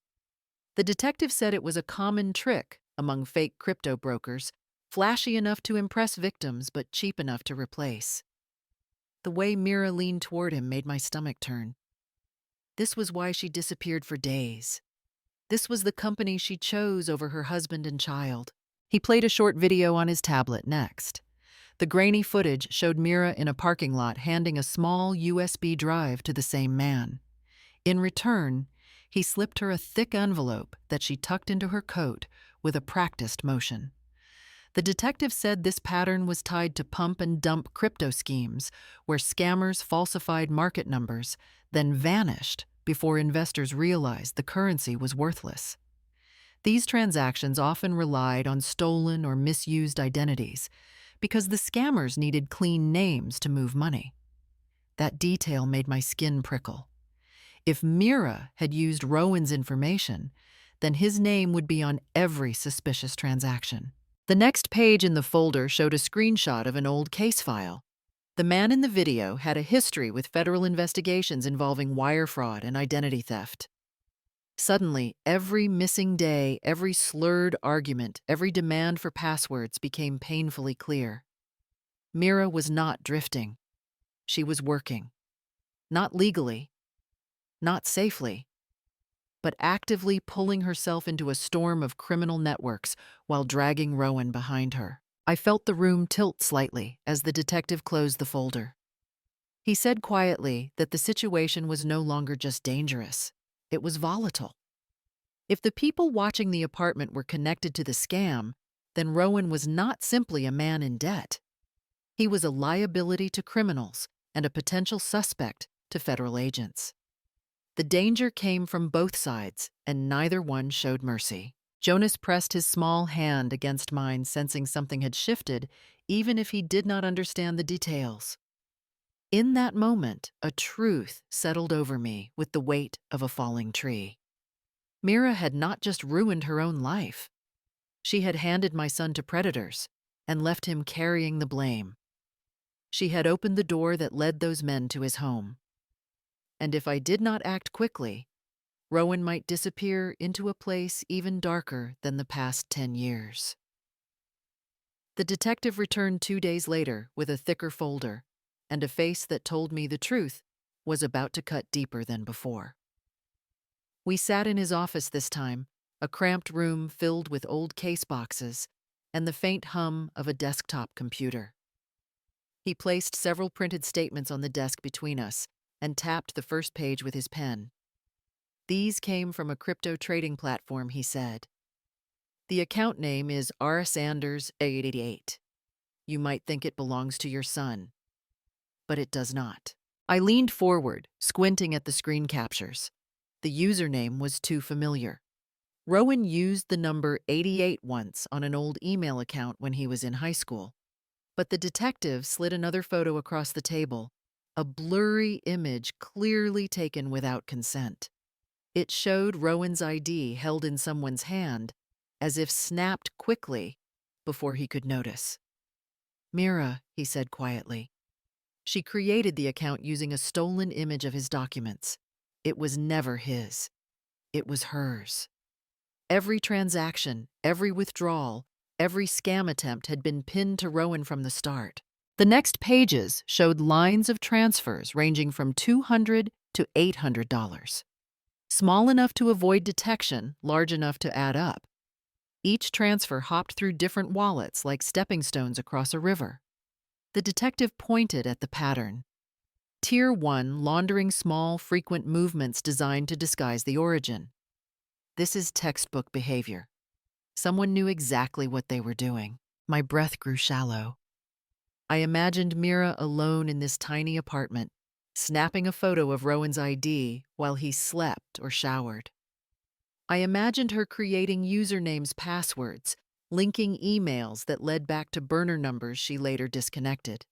The detective said it was a common trick among fake crypto brokers, flashy enough to impress victims but cheap enough to replace. The way Mira leaned toward him made my stomach turn. This was why she disappeared for days. This was the company she chose over her husband and child. He played a short video on his tablet next. The grainy footage showed Mira in a parking lot handing a small USB drive to the same man. In return, he slipped her a thick envelope that she tucked into her coat with a practiced motion. The detective said this pattern was tied to pump and dump crypto schemes where scammers falsified market numbers, then vanished before investors realized the currency was worthless. These transactions often relied on stolen or misused identities because the scammers needed clean names to move money. That detail made my skin prickle. If Mira had used Rowan's information, then his name would be on every suspicious transaction. The next page in the folder showed a screenshot of an old case file. The man in the video had a history with federal investigations involving wire fraud and identity theft. Suddenly, every missing day, every slurred argument, every demand for passwords became painfully clear. Mira was not drifting. She was working. Not legally, not safely, but actively pulling herself into a storm of criminal networks while dragging Rowan behind her. I felt the room tilt slightly as the detective closed the folder. He said quietly that the situation was no longer just dangerous, it was volatile. If the people watching the apartment were connected to the scam, then Rowan was not simply a man in debt. He was a liability to criminals and a potential suspect to federal agents. The danger came from both sides, and neither one showed mercy. Jonas pressed his small hand against mine, sensing something had shifted, even if he did not understand the details. In that moment, a truth settled over me with the weight of a falling tree. Mira had not just ruined her own life. She had handed my son to predators and left him carrying the blame. She had opened the door that led those men to his home. And if I did not act quickly, Rowan might disappear into a place even darker than the past 10 years. The detective returned 2 days later with a thicker folder and a face that told me the truth was about to cut deeper than before. We sat in his office this time, a cramped room filled with old case boxes and the faint hum of a desktop computer. He placed several printed statements on the desk between us and tapped the first page with his pen. These came from a crypto trading platform, he said. The account name is R. Sanders 888. You might think it belongs to your son, but it does not. I leaned forward, squinting at the screen captures. The username was too familiar. Rowan used the number 88 once on an old email account when he was in high school. But the detective slid another photo across the table, a blurry image clearly taken without consent. It showed Rowan's ID held in someone's hand, as if snapped quickly before he could notice. Mira, he said quietly. She created the account using a stolen image of his documents. It was never his. It was hers. Every transaction, every withdrawal, every scam attempt had been pinned to Rowan from the start. The next pages showed lines of transfers ranging from $200 to $800. Small enough to avoid detection, large enough to add up. Each transfer hopped through different wallets like stepping stones across a river. The detective pointed at the pattern. Tier 1, laundering small, frequent movements designed to disguise the origin. This is textbook behavior. Someone knew exactly what they were doing. My breath grew shallow. I imagined Mira alone in this tiny apartment, snapping a photo of Rowan's ID while he slept or showered. I imagined her creating usernames, passwords, linking emails that led back to burner numbers she later disconnected.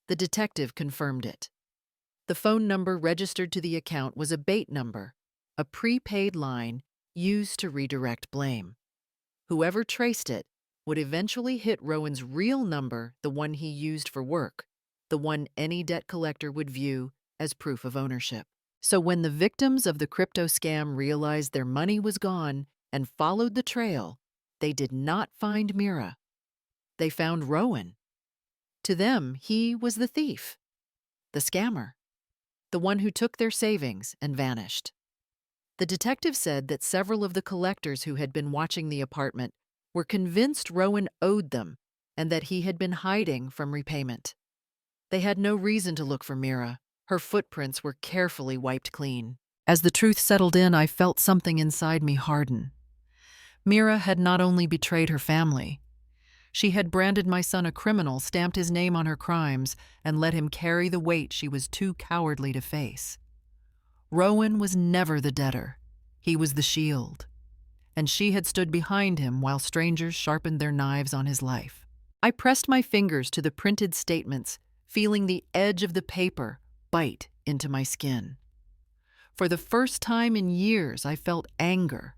The detective confirmed it. The phone number registered to the account was a bait number, a prepaid line used to redirect blame. Whoever traced it would eventually hit Rowan's real number, the one he used for work, the one any debt collector would view as proof of ownership. So when the victims of the crypto scam realized their money was gone and followed the trail, they did not find Mira. They found Rowan. To them, he was the thief, the scammer, the one who took their savings and vanished. The detective said that several of the collectors who had been watching the apartment were convinced Rowan owed them and that he had been hiding from repayment. They had no reason to look for Mira. Her footprints were carefully wiped clean. As the truth settled in, I felt something inside me harden. Mira had not only betrayed her family, she had branded my son a criminal, stamped his name on her crimes, and let him carry the weight she was too cowardly to face. Rowan was never the debtor. He was the shield. And she had stood behind him while strangers sharpened their knives on his life. I pressed my fingers to the printed statements, feeling the edge of the paper bite into my skin. For the first time in years, I felt anger,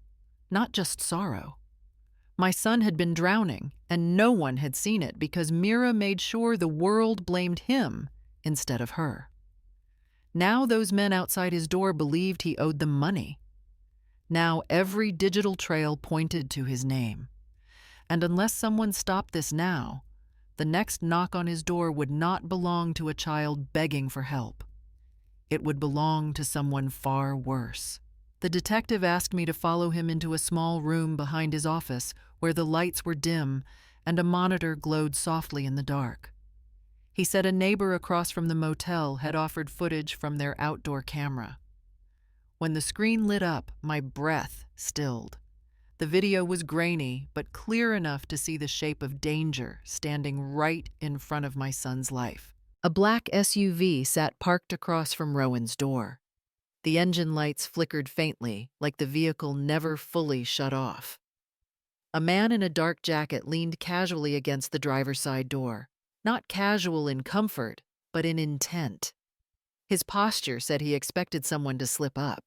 not just sorrow. My son had been drowning, and no one had seen it because Mira made sure the world blamed him instead of her. Now those men outside his door believed he owed them money. Now every digital trail pointed to his name. And unless someone stopped this now, the next knock on his door would not belong to a child begging for help. It would belong to someone far worse. The detective asked me to follow him into a small room behind his office where the lights were dim and a monitor glowed softly in the dark. He said a neighbor across from the motel had offered footage from their outdoor camera. When the screen lit up, my breath stilled. The video was grainy, but clear enough to see the shape of danger standing right in front of my son's life. A black SUV sat parked across from Rowan's door. The engine lights flickered faintly, like the vehicle never fully shut off. A man in a dark jacket leaned casually against the driver's side door. Not casual in comfort, but in intent. His posture said he expected someone to slip up.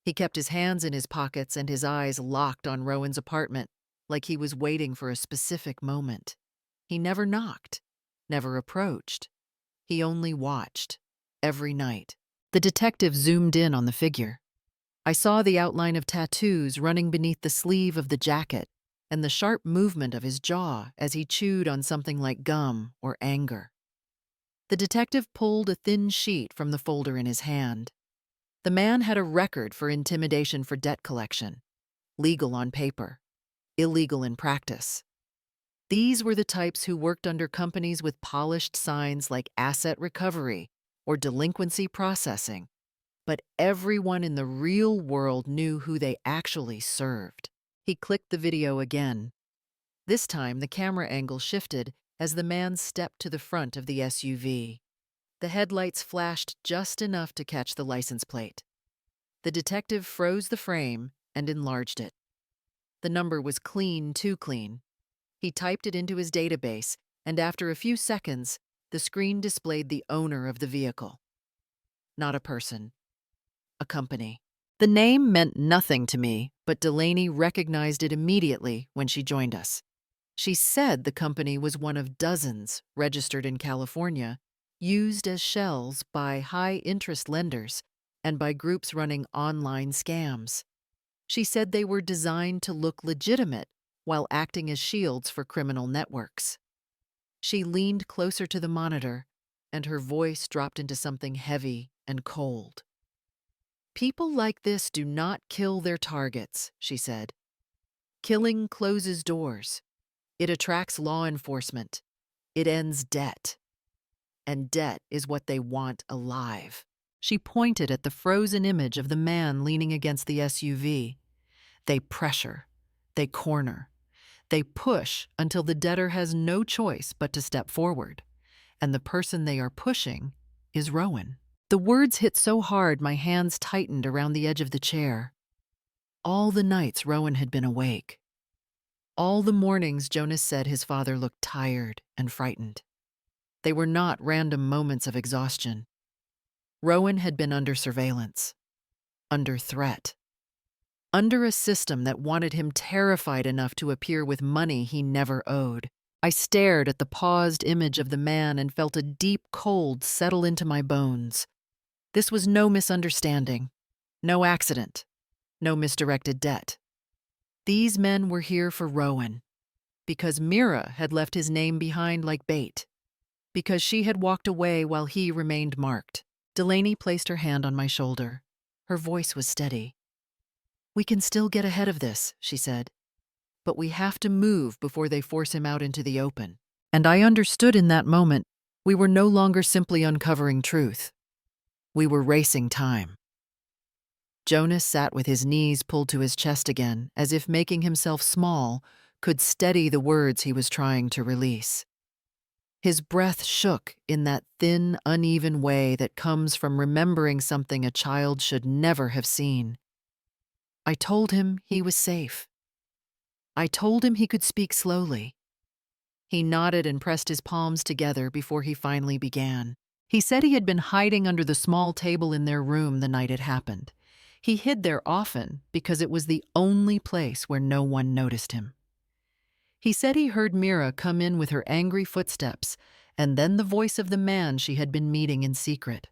He kept his hands in his pockets and his eyes locked on Rowan's apartment, like he was waiting for a specific moment. He never knocked, never approached. He only watched, every night. The detective zoomed in on the figure. I saw the outline of tattoos running beneath the sleeve of the jacket and the sharp movement of his jaw as he chewed on something like gum or anger. The detective pulled a thin sheet from the folder in his hand. The man had a record for intimidation for debt collection, legal on paper, illegal in practice. These were the types who worked under companies with polished signs like asset recovery or delinquency processing, but everyone in the real world knew who they actually served. He clicked the video again. This time, the camera angle shifted as the man stepped to the front of the SUV. The headlights flashed just enough to catch the license plate. The detective froze the frame and enlarged it. The number was clean, too clean. He typed it into his database, and after a few seconds, the screen displayed the owner of the vehicle. Not a person, a company. The name meant nothing to me, but Delaney recognized it immediately when she joined us. She said the company was one of dozens registered in California, used as shells by high-interest lenders and by groups running online scams. She said they were designed to look legitimate while acting as shields for criminal networks. She leaned closer to the monitor, and her voice dropped into something heavy and cold. People like this do not kill their targets, she said. Killing closes doors. It attracts law enforcement. It ends debt. And debt is what they want alive. She pointed at the frozen image of the man leaning against the SUV. They pressure. They corner. They push until the debtor has no choice but to step forward. And the person they are pushing is Rowan. The words hit so hard my hands tightened around the edge of the chair. All the nights Rowan had been awake. All the mornings Jonas said his father looked tired and frightened. They were not random moments of exhaustion. Rowan had been under surveillance, under threat, under a system that wanted him terrified enough to appear with money he never owed. I stared at the paused image of the man and felt a deep cold settle into my bones. This was no misunderstanding, no accident, no misdirected debt. These men were here for Rowan, because Mira had left his name behind like bait, because she had walked away while he remained marked. Delaney placed her hand on my shoulder. Her voice was steady. "We can still get ahead of this," she said, "but we have to move before they force him out into the open." And I understood in that moment we were no longer simply uncovering truth. We were racing time. Jonas sat with his knees pulled to his chest again, as if making himself small could steady the words he was trying to release. His breath shook in that thin, uneven way that comes from remembering something a child should never have seen. I told him he was safe. I told him he could speak slowly. He nodded and pressed his palms together before he finally began. He said he had been hiding under the small table in their room the night it happened. He hid there often because it was the only place where no one noticed him. He said he heard Mira come in with her angry footsteps and then the voice of the man she had been meeting in secret.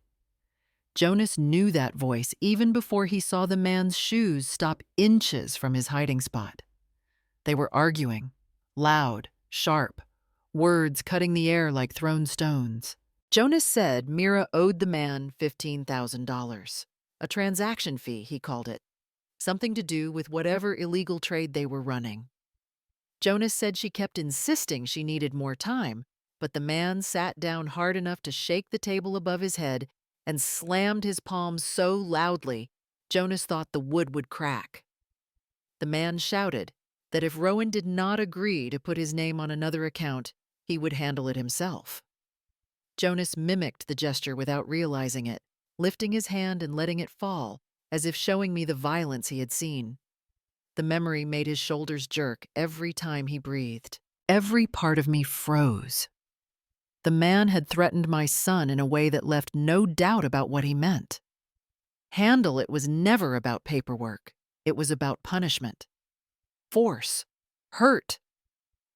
Jonas knew that voice even before he saw the man's shoes stop inches from his hiding spot. They were arguing, loud, sharp, words cutting the air like thrown stones. Jonas said Mira owed the man $15,000. A transaction fee, he called it. Something to do with whatever illegal trade they were running. Jonas said she kept insisting she needed more time, but the man sat down hard enough to shake the table above his head and slammed his palms so loudly Jonas thought the wood would crack. The man shouted that if Rowan did not agree to put his name on another account, he would handle it himself. Jonas mimicked the gesture without realizing it, lifting his hand and letting it fall, as if showing me the violence he had seen. The memory made his shoulders jerk every time he breathed. Every part of me froze. The man had threatened my son in a way that left no doubt about what he meant. Handle it was never about paperwork. It was about punishment. Force. Hurt.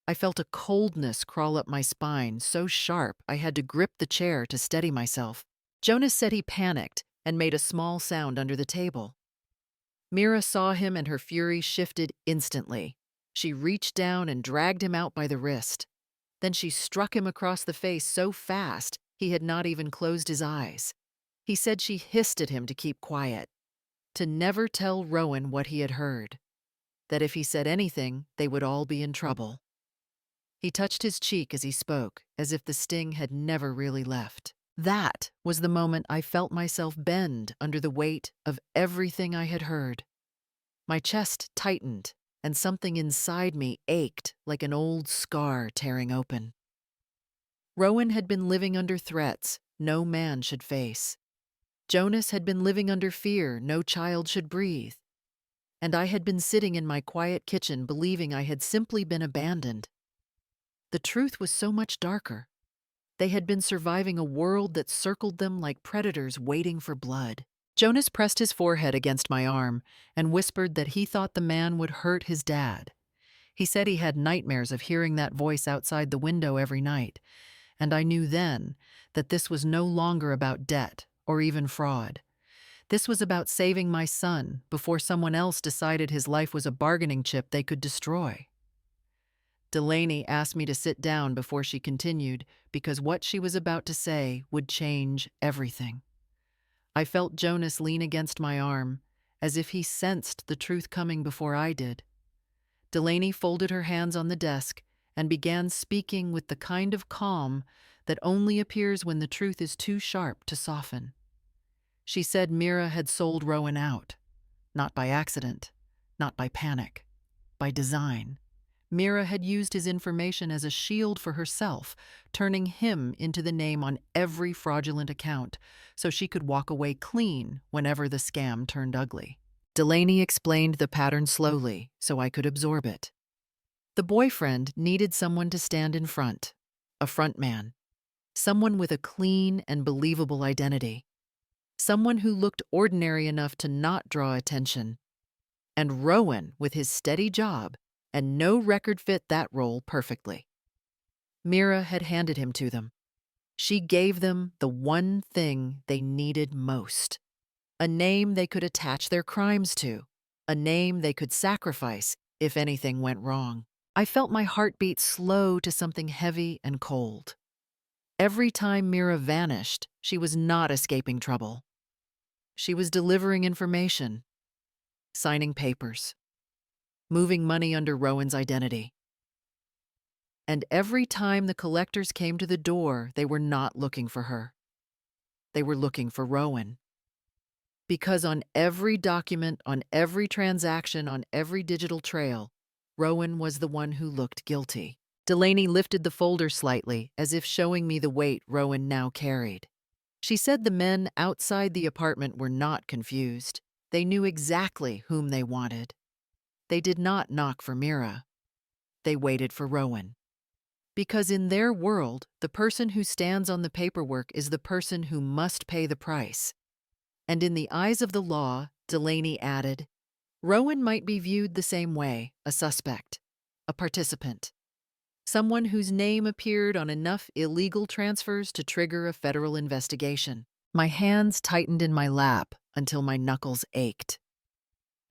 I felt a coldness crawl up my spine, so sharp I had to grip the chair to steady myself. Jonas said he panicked and made a small sound under the table. Mira saw him and her fury shifted instantly. She reached down and dragged him out by the wrist. Then she struck him across the face so fast he had not even closed his eyes. He said she hissed at him to keep quiet, to never tell Rowan what he had heard, that if he said anything, they would all be in trouble. He touched his cheek as he spoke, as if the sting had never really left. That was the moment I felt myself bend under the weight of everything I had heard. My chest tightened, and something inside me ached like an old scar tearing open. Rowan had been living under threats no man should face. Jonas had been living under fear no child should breathe. And I had been sitting in my quiet kitchen believing I had simply been abandoned. The truth was so much darker. They had been surviving a world that circled them like predators waiting for blood. Jonas pressed his forehead against my arm and whispered that he thought the man would hurt his dad. He said he had nightmares of hearing that voice outside the window every night, and I knew then that this was no longer about debt or even fraud. This was about saving my son before someone else decided his life was a bargaining chip they could destroy. Delaney asked me to sit down before she continued because what she was about to say would change everything. I felt Jonas lean against my arm, as if he sensed the truth coming before I did. Delaney folded her hands on the desk and began speaking with the kind of calm that only appears when the truth is too sharp to soften. She said Mira had sold Rowan out, not by accident, not by panic, by design. Mira had used his information as a shield for herself, turning him into the name on every fraudulent account, so she could walk away clean whenever the scam turned ugly. Delaney explained the pattern slowly, so I could absorb it. The boyfriend needed someone to stand in front, a front man, someone with a clean and believable identity, someone who looked ordinary enough to not draw attention. And Rowan, with his steady job, and no record fit that role perfectly. Mira had handed him to them. She gave them the one thing they needed most. A name they could attach their crimes to. A name they could sacrifice if anything went wrong. I felt my heartbeat slow to something heavy and cold. Every time Mira vanished, she was not escaping trouble. She was delivering information, signing papers, moving money under Rowan's identity. And every time the collectors came to the door, they were not looking for her. They were looking for Rowan. Because on every document, on every transaction, on every digital trail, Rowan was the one who looked guilty. Delaney lifted the folder slightly, as if showing me the weight Rowan now carried. She said the men outside the apartment were not confused. They knew exactly whom they wanted. They did not knock for Mira. They waited for Rowan. Because in their world, the person who stands on the paperwork is the person who must pay the price. And in the eyes of the law, Delaney added, Rowan might be viewed the same way, a suspect, a participant, someone whose name appeared on enough illegal transfers to trigger a federal investigation. My hands tightened in my lap until my knuckles ached.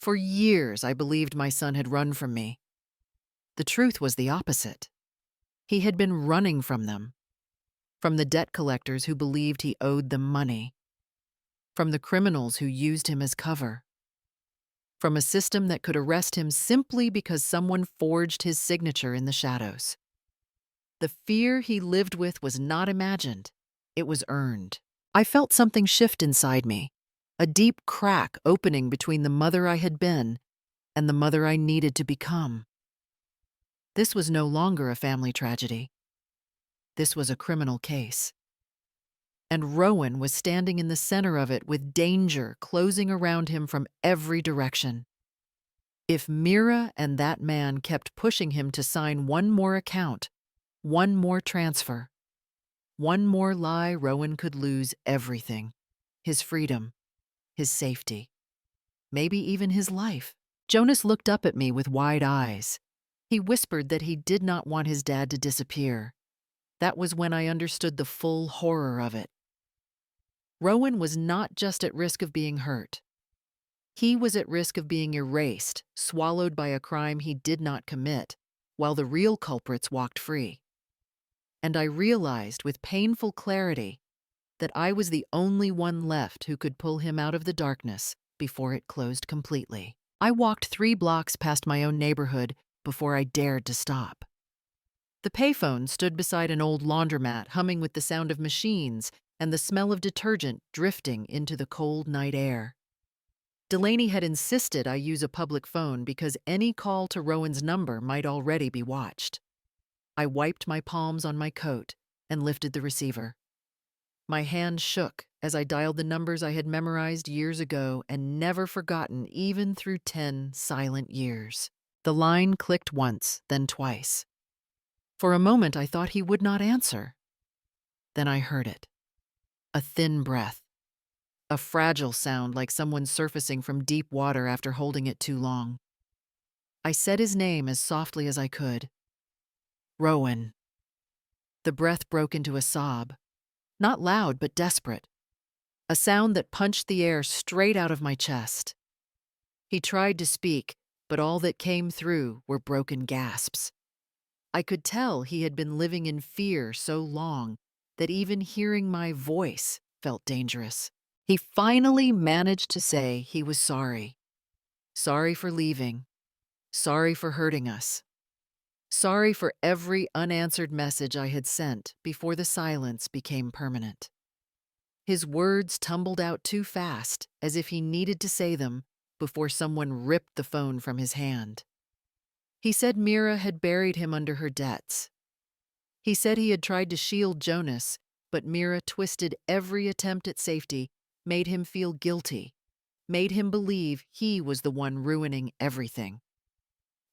For years, I believed my son had run from me. The truth was the opposite. He had been running from them, from the debt collectors who believed he owed them money, from the criminals who used him as cover, from a system that could arrest him simply because someone forged his signature in the shadows. The fear he lived with was not imagined, it was earned. I felt something shift inside me, a deep crack opening between the mother I had been and the mother I needed to become. This was no longer a family tragedy. This was a criminal case. And Rowan was standing in the center of it with danger closing around him from every direction. If Mira and that man kept pushing him to sign one more account, one more transfer, one more lie, Rowan could lose everything. His freedom, his safety, maybe even his life. Jonas looked up at me with wide eyes. He whispered that he did not want his dad to disappear. That was when I understood the full horror of it. Rowan was not just at risk of being hurt. He was at risk of being erased, swallowed by a crime he did not commit, while the real culprits walked free. And I realized with painful clarity that I was the only one left who could pull him out of the darkness before it closed completely. I walked 3 blocks past my own neighborhood before I dared to stop. The payphone stood beside an old laundromat, humming with the sound of machines and the smell of detergent drifting into the cold night air. Delaney had insisted I use a public phone because any call to Rowan's number might already be watched. I wiped my palms on my coat and lifted the receiver. My hand shook as I dialed the numbers I had memorized years ago and never forgotten even through 10 silent years. The line clicked once, then twice. For a moment I thought he would not answer. Then I heard it. A thin breath. A fragile sound like someone surfacing from deep water after holding it too long. I said his name as softly as I could. Rowan. The breath broke into a sob. Not loud, but desperate. A sound that punched the air straight out of my chest. He tried to speak, but all that came through were broken gasps. I could tell he had been living in fear so long that even hearing my voice felt dangerous. He finally managed to say he was sorry. Sorry for leaving. Sorry for hurting us. Sorry for every unanswered message I had sent before the silence became permanent. His words tumbled out too fast, as if he needed to say them before someone ripped the phone from his hand. He said Mira had buried him under her debts. He said he had tried to shield Jonas, but Mira twisted every attempt at safety, made him feel guilty, made him believe he was the one ruining everything.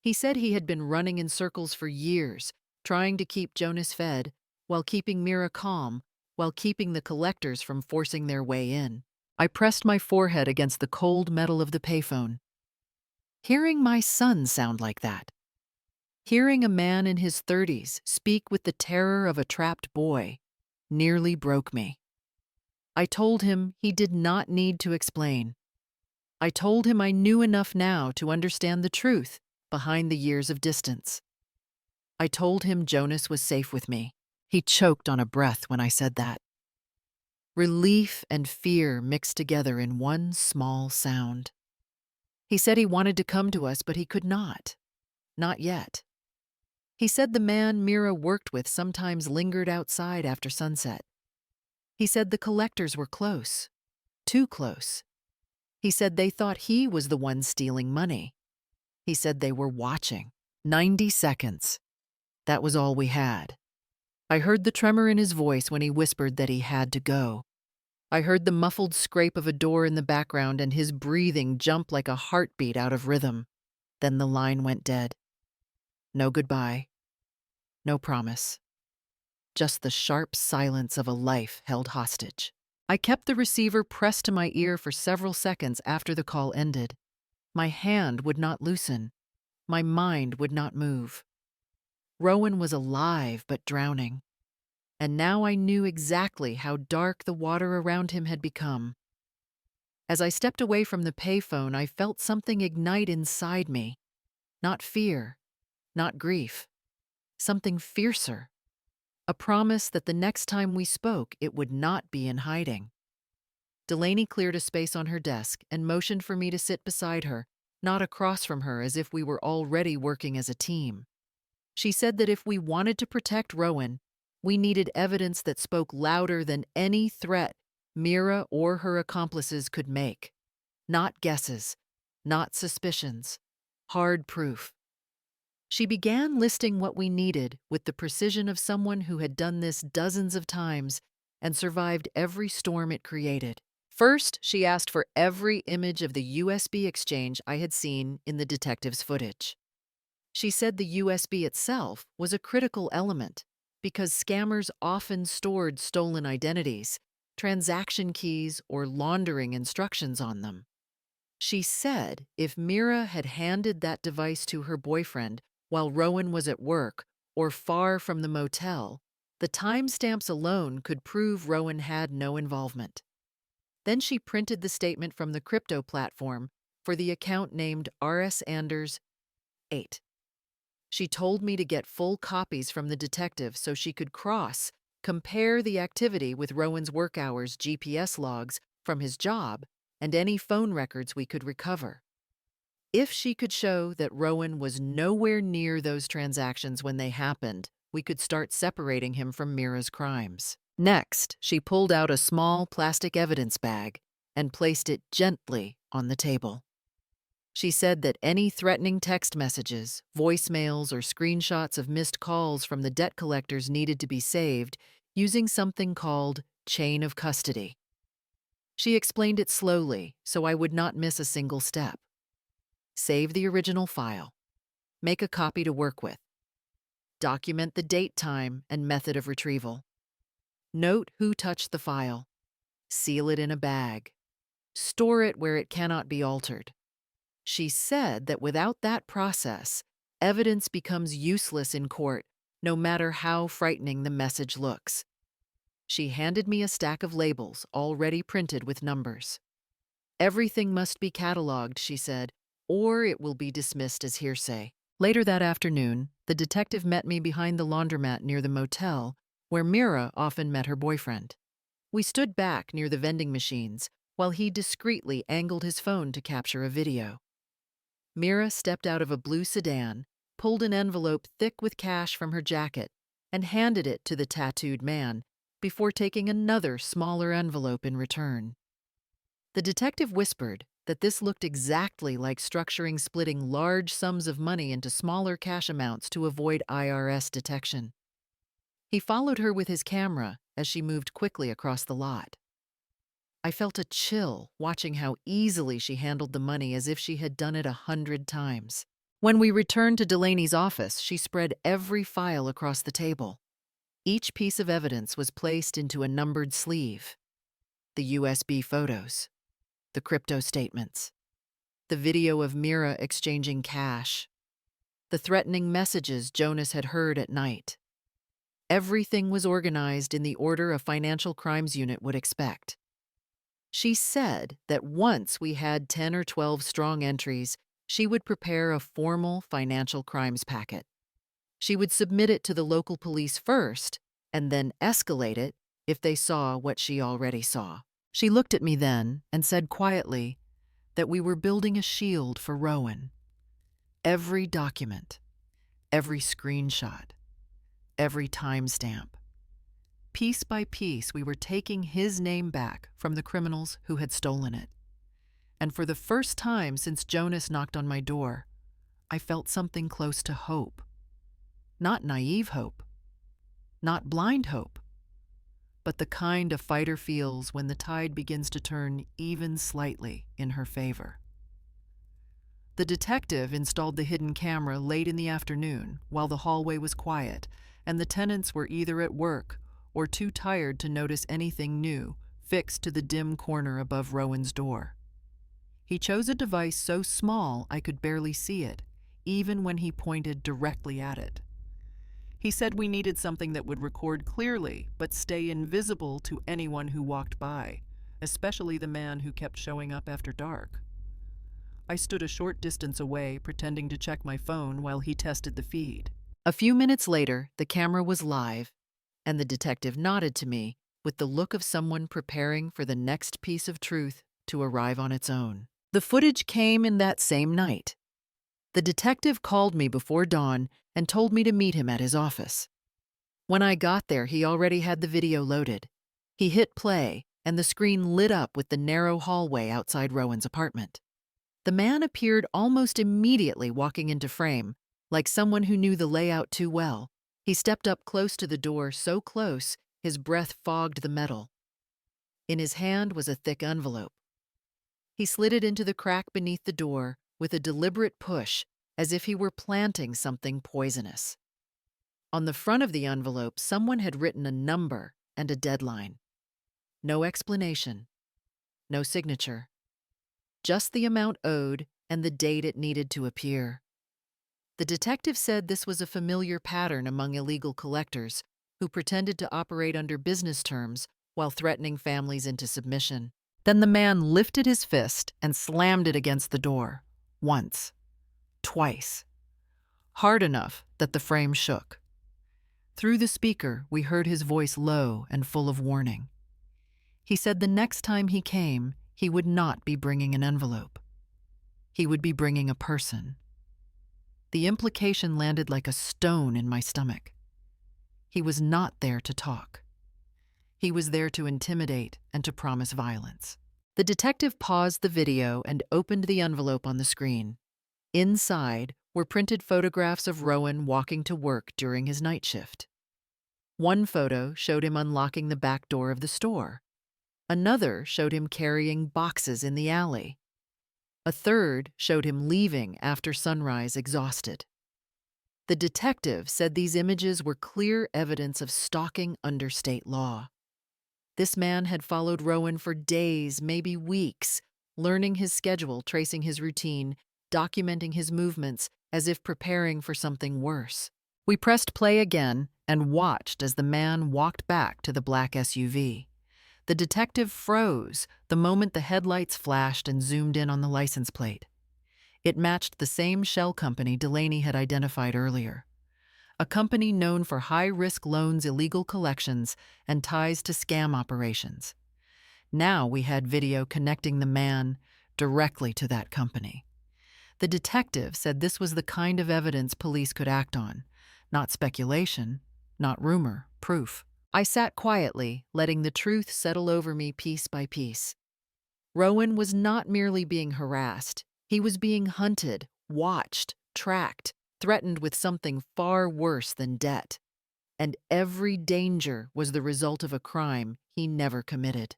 He said he had been running in circles for years, trying to keep Jonas fed, while keeping Mira calm, while keeping the collectors from forcing their way in. I pressed my forehead against the cold metal of the payphone. Hearing my son sound like that, hearing a man in his 30s speak with the terror of a trapped boy, nearly broke me. I told him he did not need to explain. I told him I knew enough now to understand the truth behind the years of distance. I told him Jonas was safe with me. He choked on a breath when I said that. Relief and fear mixed together in one small sound. He said he wanted to come to us, but he could not. Not yet. He said the man Mira worked with sometimes lingered outside after sunset. He said the collectors were close. Too close. He said they thought he was the one stealing money. He said they were watching. 90 seconds. That was all we had. I heard the tremor in his voice when he whispered that he had to go. I heard the muffled scrape of a door in the background and his breathing jump like a heartbeat out of rhythm. Then the line went dead. No goodbye. No promise. Just the sharp silence of a life held hostage. I kept the receiver pressed to my ear for several seconds after the call ended. My hand would not loosen. My mind would not move. Rowan was alive but drowning. And now I knew exactly how dark the water around him had become. As I stepped away from the payphone, I felt something ignite inside me. Not fear, not grief. Something fiercer. A promise that the next time we spoke, it would not be in hiding. Delaney cleared a space on her desk and motioned for me to sit beside her, not across from her as if we were already working as a team. She said that if we wanted to protect Rowan, we needed evidence that spoke louder than any threat Mira or her accomplices could make. Not guesses, not suspicions, hard proof. She began listing what we needed with the precision of someone who had done this dozens of times and survived every storm it created. First, she asked for every image of the USB exchange I had seen in the detective's footage. She said the USB itself was a critical element because scammers often stored stolen identities, transaction keys, or laundering instructions on them. She said if Mira had handed that device to her boyfriend while Rowan was at work or far from the motel, the timestamps alone could prove Rowan had no involvement. Then she printed the statement from the crypto platform for the account named RS Anders 8. She told me to get full copies from the detective so she could compare the activity with Rowan's work hours GPS logs from his job and any phone records we could recover. If she could show that Rowan was nowhere near those transactions when they happened, we could start separating him from Mira's crimes. Next, she pulled out a small plastic evidence bag and placed it gently on the table. She said that any threatening text messages, voicemails, or screenshots of missed calls from the debt collectors needed to be saved using something called chain of custody. She explained it slowly so I would not miss a single step. Save the original file. Make a copy to work with. Document the date, time, and method of retrieval. Note who touched the file. Seal it in a bag. Store it where it cannot be altered. She said that without that process, evidence becomes useless in court, no matter how frightening the message looks. She handed me a stack of labels already printed with numbers. Everything must be cataloged, she said, or it will be dismissed as hearsay. Later that afternoon, the detective met me behind the laundromat near the motel, where Mira often met her boyfriend. We stood back near the vending machines while he discreetly angled his phone to capture a video. Mira stepped out of a blue sedan, pulled an envelope thick with cash from her jacket, and handed it to the tattooed man before taking another smaller envelope in return. The detective whispered that this looked exactly like splitting large sums of money into smaller cash amounts to avoid IRS detection. He followed her with his camera as she moved quickly across the lot. I felt a chill watching how easily she handled the money as if she had done it 100 times. When we returned to Delaney's office, she spread every file across the table. Each piece of evidence was placed into a numbered sleeve. The USB photos, the crypto statements, the video of Mira exchanging cash, the threatening messages Jonas had heard at night. Everything was organized in the order a financial crimes unit would expect. She said that once we had 10 or 12 strong entries, she would prepare a formal financial crimes packet. She would submit it to the local police first and then escalate it if they saw what she already saw. She looked at me then and said quietly that we were building a shield for Rowan. Every document, every screenshot, every timestamp. Piece by piece, we were taking his name back from the criminals who had stolen it. And for the first time since Jonas knocked on my door, I felt something close to hope. Not naive hope, not blind hope, but the kind a fighter feels when the tide begins to turn even slightly in her favor. The detective installed the hidden camera late in the afternoon while the hallway was quiet and the tenants were either at work or too tired to notice anything new, fixed to the dim corner above Rowan's door. He chose a device so small I could barely see it, even when he pointed directly at it. He said we needed something that would record clearly but stay invisible to anyone who walked by, especially the man who kept showing up after dark. I stood a short distance away, pretending to check my phone while he tested the feed. A few minutes later, the camera was live, and the detective nodded to me with the look of someone preparing for the next piece of truth to arrive on its own. The footage came in that same night. The detective called me before dawn and told me to meet him at his office. When I got there, he already had the video loaded. He hit play, and the screen lit up with the narrow hallway outside Rowan's apartment. The man appeared almost immediately, walking into frame, like someone who knew the layout too well. He stepped up close to the door, so close his breath fogged the metal. In his hand was a thick envelope. He slid it into the crack beneath the door with a deliberate push, as if he were planting something poisonous. On the front of the envelope, someone had written a number and a deadline. No explanation, no signature, just the amount owed and the date it needed to appear. The detective said this was a familiar pattern among illegal collectors who pretended to operate under business terms while threatening families into submission. Then the man lifted his fist and slammed it against the door. Once. Twice. Hard enough that the frame shook. Through the speaker, we heard his voice low and full of warning. He said the next time he came, he would not be bringing an envelope. He would be bringing a person. The implication landed like a stone in my stomach. He was not there to talk. He was there to intimidate and to promise violence. The detective paused the video and opened the envelope on the screen. Inside were printed photographs of Rowan walking to work during his night shift. One photo showed him unlocking the back door of the store. Another showed him carrying boxes in the alley. A third showed him leaving after sunrise, exhausted. The detective said these images were clear evidence of stalking under state law. This man had followed Rowan for days, maybe weeks, learning his schedule, tracing his routine, documenting his movements as if preparing for something worse. We pressed play again and watched as the man walked back to the black SUV. The detective froze the moment the headlights flashed and zoomed in on the license plate. It matched the same shell company Delaney had identified earlier, a company known for high-risk loans, illegal collections, and ties to scam operations. Now we had video connecting the man directly to that company. The detective said this was the kind of evidence police could act on, not speculation, not rumor, proof. I sat quietly, letting the truth settle over me piece by piece. Rowan was not merely being harassed. He was being hunted, watched, tracked, threatened with something far worse than debt. And every danger was the result of a crime he never committed.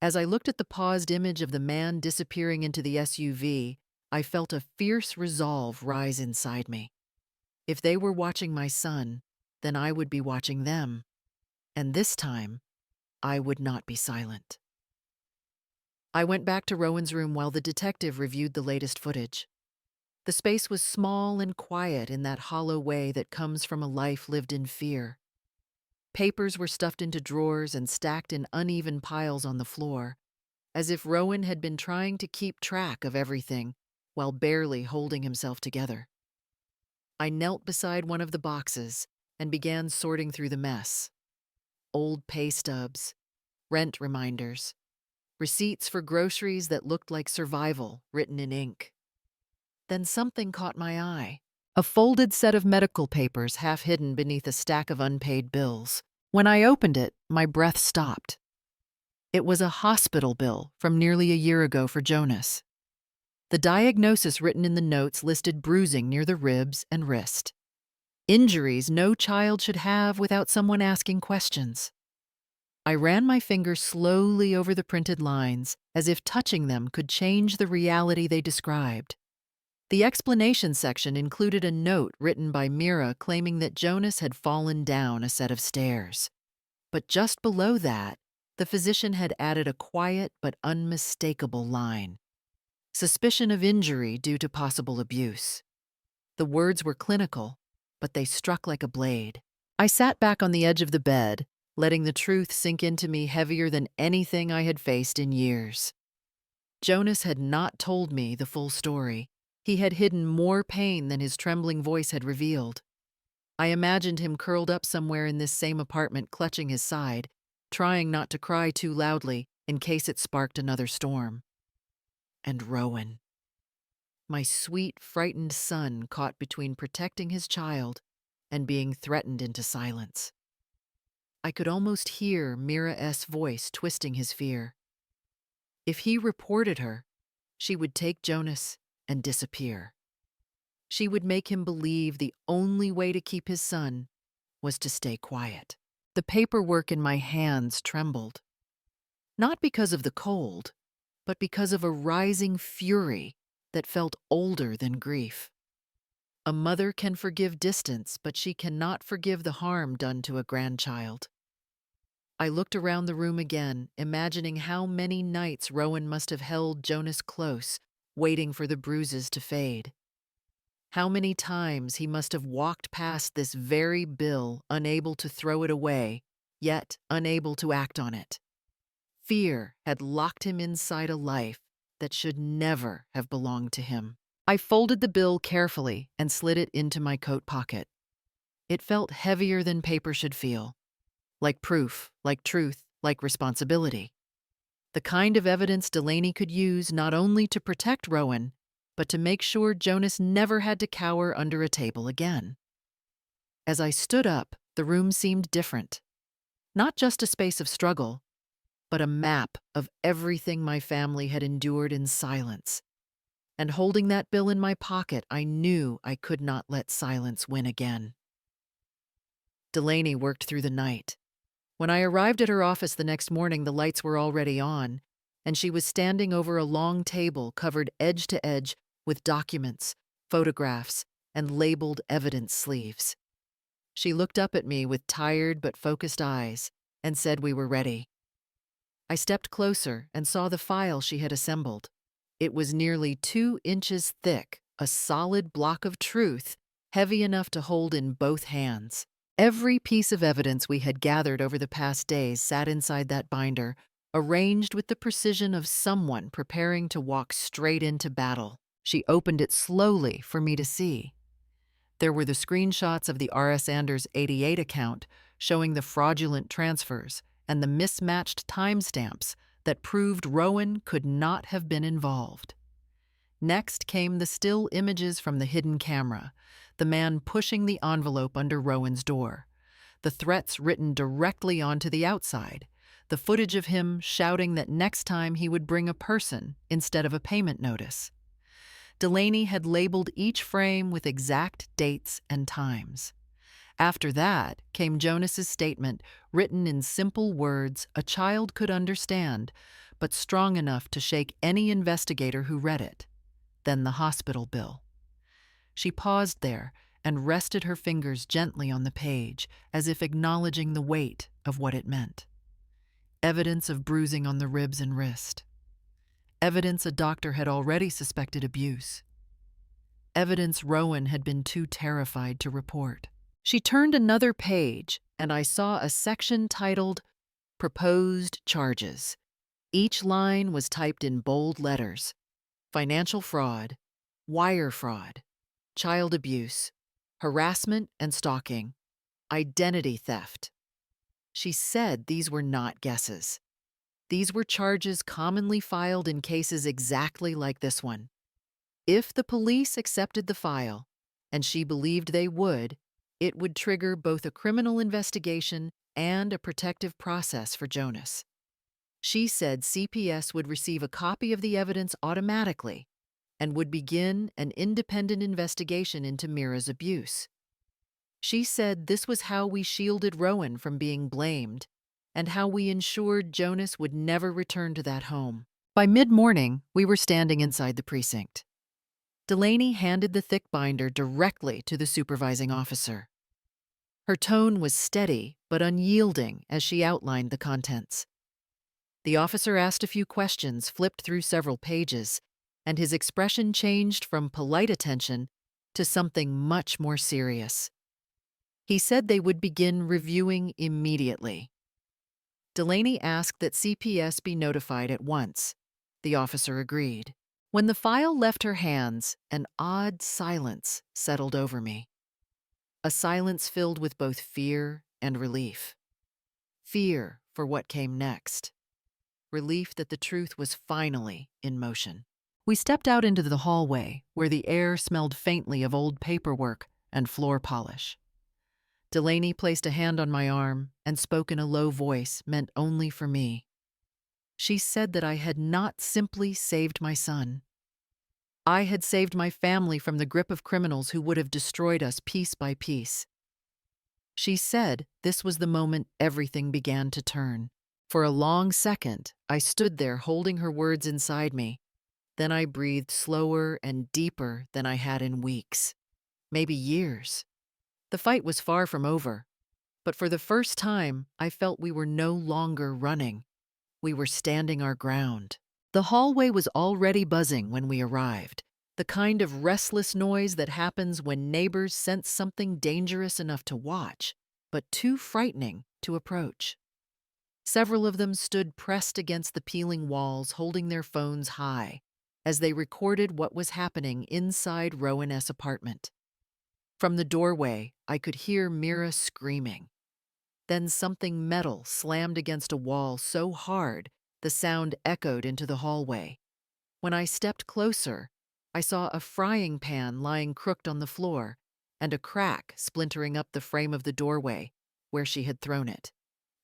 As I looked at the paused image of the man disappearing into the SUV, I felt a fierce resolve rise inside me. If they were watching my son, then I would be watching them. And this time, I would not be silent. I went back to Rowan's room while the detective reviewed the latest footage. The space was small and quiet in that hollow way that comes from a life lived in fear. Papers were stuffed into drawers and stacked in uneven piles on the floor, as if Rowan had been trying to keep track of everything while barely holding himself together. I knelt beside one of the boxes and began sorting through the mess. Old pay stubs, rent reminders, receipts for groceries that looked like survival written in ink. Then something caught my eye. A folded set of medical papers half hidden beneath a stack of unpaid bills. When I opened it, my breath stopped. It was a hospital bill from nearly a year ago for Jonas. The diagnosis written in the notes listed bruising near the ribs and wrist. Injuries no child should have without someone asking questions. I ran my fingers slowly over the printed lines, as if touching them could change the reality they described. The explanation section included a note written by Mira claiming that Jonas had fallen down a set of stairs. But just below that, the physician had added a quiet but unmistakable line: suspicion of injury due to possible abuse. The words were clinical, but they struck like a blade. I sat back on the edge of the bed, letting the truth sink into me heavier than anything I had faced in years. Jonas had not told me the full story. He had hidden more pain than his trembling voice had revealed. I imagined him curled up somewhere in this same apartment, clutching his side, trying not to cry too loudly in case it sparked another storm. and Rowan. My sweet, frightened son caught between protecting his child and being threatened into silence. I could almost hear Mira S.'s voice twisting his fear. If he reported her, she would take Jonas and disappear. She would make him believe the only way to keep his son was to stay quiet. The paperwork in my hands trembled, not because of the cold, but because of a rising fury that felt older than grief. A mother can forgive distance, but she cannot forgive the harm done to a grandchild. I looked around the room again, imagining how many nights Rowan must have held Jonas close, waiting for the bruises to fade. How many times he must have walked past this very bill, unable to throw it away, yet unable to act on it. Fear had locked him inside a life that should never have belonged to him. I folded the bill carefully and slid it into my coat pocket. It felt heavier than paper should feel, like proof, like truth, like responsibility. The kind of evidence Delaney could use not only to protect Rowan, but to make sure Jonas never had to cower under a table again. As I stood up, the room seemed different. Not just a space of struggle, but a map of everything my family had endured in silence. And holding that bill in my pocket, I knew I could not let silence win again. Delaney worked through the night. When I arrived at her office the next morning, the lights were already on, and she was standing over a long table covered edge to edge with documents, photographs, and labeled evidence sleeves. She looked up at me with tired but focused eyes and said we were ready. I stepped closer and saw the file she had assembled. It was nearly 2 inches thick, a solid block of truth, heavy enough to hold in both hands. Every piece of evidence we had gathered over the past days sat inside that binder, arranged with the precision of someone preparing to walk straight into battle. She opened it slowly for me to see. There were the screenshots of the R.S. Anders 88 account showing the fraudulent transfers and the mismatched timestamps that proved Rowan could not have been involved. Next came the still images from the hidden camera, the man pushing the envelope under Rowan's door, the threats written directly onto the outside, the footage of him shouting that next time he would bring a person instead of a payment notice. Delaney had labeled each frame with exact dates and times. After that came Jonas's statement, written in simple words a child could understand, but strong enough to shake any investigator who read it. Then the hospital bill. She paused there and rested her fingers gently on the page, as if acknowledging the weight of what it meant. Evidence of bruising on the ribs and wrist. Evidence a doctor had already suspected abuse. Evidence Rowan had been too terrified to report. She turned another page, and I saw a section titled Proposed Charges. Each line was typed in bold letters: financial fraud, wire fraud, child abuse, harassment and stalking, identity theft. She said these were not guesses. These were charges commonly filed in cases exactly like this one. If the police accepted the file, and she believed they would, it would trigger both a criminal investigation and a protective process for Jonas. She said CPS would receive a copy of the evidence automatically and would begin an independent investigation into Mira's abuse. She said this was how we shielded Rowan from being blamed and how we ensured Jonas would never return to that home. By mid-morning, we were standing inside the precinct. Delaney handed the thick binder directly to the supervising officer. Her tone was steady but unyielding as she outlined the contents. The officer asked a few questions, flipped through several pages, and his expression changed from polite attention to something much more serious. He said they would begin reviewing immediately. Delaney asked that CPS be notified at once. The officer agreed. When the file left her hands, an odd silence settled over me. A silence filled with both fear and relief. Fear for what came next. Relief that the truth was finally in motion. We stepped out into the hallway, where the air smelled faintly of old paperwork and floor polish. Delaney placed a hand on my arm and spoke in a low voice meant only for me. She said that I had not simply saved my son. I had saved my family from the grip of criminals who would have destroyed us piece by piece. She said this was the moment everything began to turn. For a long second, I stood there holding her words inside me. Then I breathed slower and deeper than I had in weeks, maybe years. The fight was far from over, but for the first time, I felt we were no longer running. We were standing our ground. The hallway was already buzzing when we arrived, the kind of restless noise that happens when neighbors sense something dangerous enough to watch, but too frightening to approach. Several of them stood pressed against the peeling walls, holding their phones high, as they recorded what was happening inside Rowan's apartment. From the doorway, I could hear Mira screaming. Then something metal slammed against a wall so hard the sound echoed into the hallway. When I stepped closer, I saw a frying pan lying crooked on the floor and a crack splintering up the frame of the doorway where she had thrown it.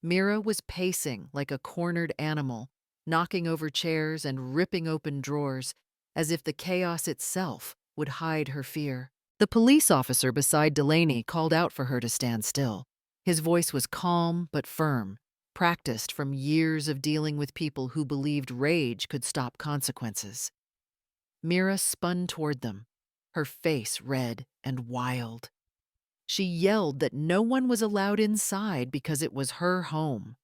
Mira was pacing like a cornered animal, knocking over chairs and ripping open drawers as if the chaos itself would hide her fear. The police officer beside Delaney called out for her to stand still. His voice was calm but firm, practiced from years of dealing with people who believed rage could stop consequences. Mira spun toward them, her face red and wild. She yelled that no one was allowed inside because it was her home.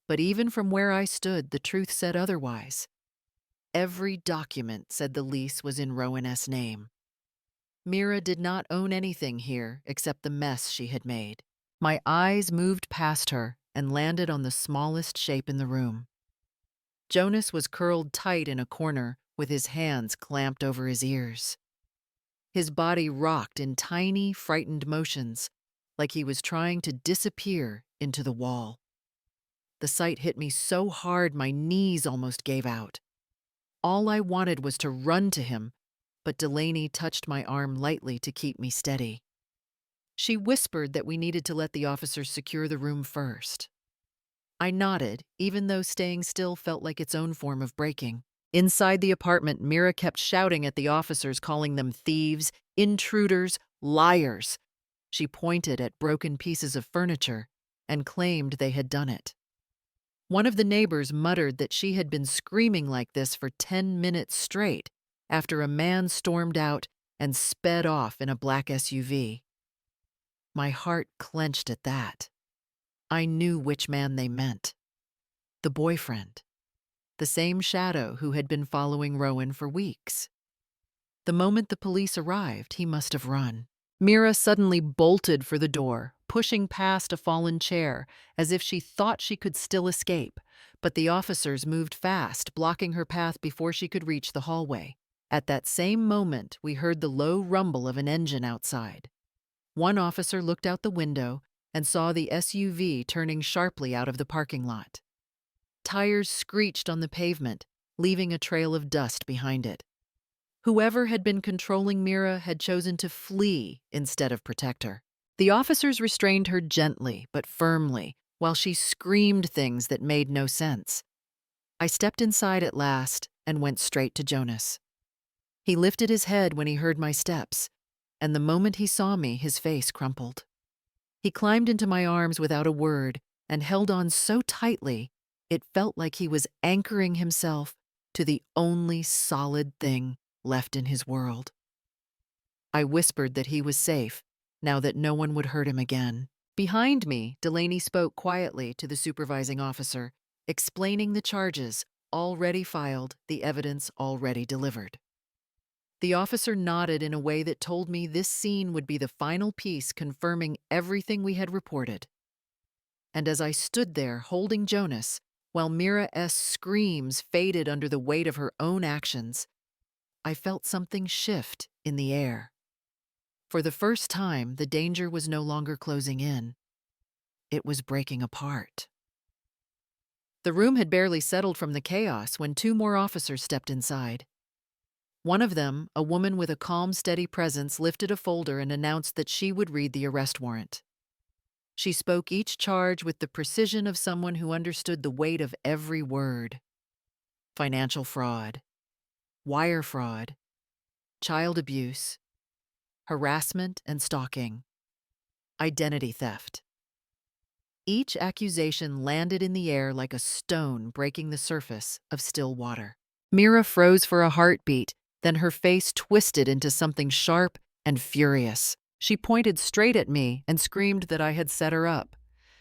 But even from where I stood, the truth said otherwise. Every document said the lease was in Rowan's name. Mira did not own anything here except the mess she had made. My eyes moved past her and landed on the smallest shape in the room. Jonas was curled tight in a corner with his hands clamped over his ears. His body rocked in tiny, frightened motions, like he was trying to disappear into the wall. The sight hit me so hard my knees almost gave out. All I wanted was to run to him, but Delaney touched my arm lightly to keep me steady. She whispered that we needed to let the officers secure the room first. I nodded, even though staying still felt like its own form of breaking. Inside the apartment, Mira kept shouting at the officers, calling them thieves, intruders, liars. She pointed at broken pieces of furniture and claimed they had done it. One of the neighbors muttered that she had been screaming like this for 10 minutes straight after a man stormed out and sped off in a black SUV. My heart clenched at that. I knew which man they meant. The boyfriend. The same shadow who had been following Rowan for weeks. The moment the police arrived, he must have run. Mira suddenly bolted for the door, pushing past a fallen chair as if she thought she could still escape, but the officers moved fast, blocking her path before she could reach the hallway. At that same moment, we heard the low rumble of an engine outside. One officer looked out the window and saw the SUV turning sharply out of the parking lot. Tires screeched on the pavement, leaving a trail of dust behind it. Whoever had been controlling Mira had chosen to flee instead of protect her. The officers restrained her gently but firmly, while she screamed things that made no sense. I stepped inside at last and went straight to Jonas. He lifted his head when he heard my steps, and the moment he saw me, his face crumpled. He climbed into my arms without a word and held on so tightly it felt like he was anchoring himself to the only solid thing left in his world. I whispered that he was safe, now that no one would hurt him again. Behind me, Delaney spoke quietly to the supervising officer, explaining the charges already filed, the evidence already delivered. The officer nodded in a way that told me this scene would be the final piece confirming everything we had reported. And as I stood there holding Jonas, while Mira's screams faded under the weight of her own actions, I felt something shift in the air. For the first time, the danger was no longer closing in. It was breaking apart. The room had barely settled from the chaos when 2 more officers stepped inside. One of them, a woman with a calm, steady presence, lifted a folder and announced that she would read the arrest warrant. She spoke each charge with the precision of someone who understood the weight of every word: financial fraud, wire fraud, child abuse, harassment and stalking, identity theft. Each accusation landed in the air like a stone breaking the surface of still water. Mira froze for a heartbeat, then her face twisted into something sharp and furious. She pointed straight at me and screamed that I had set her up.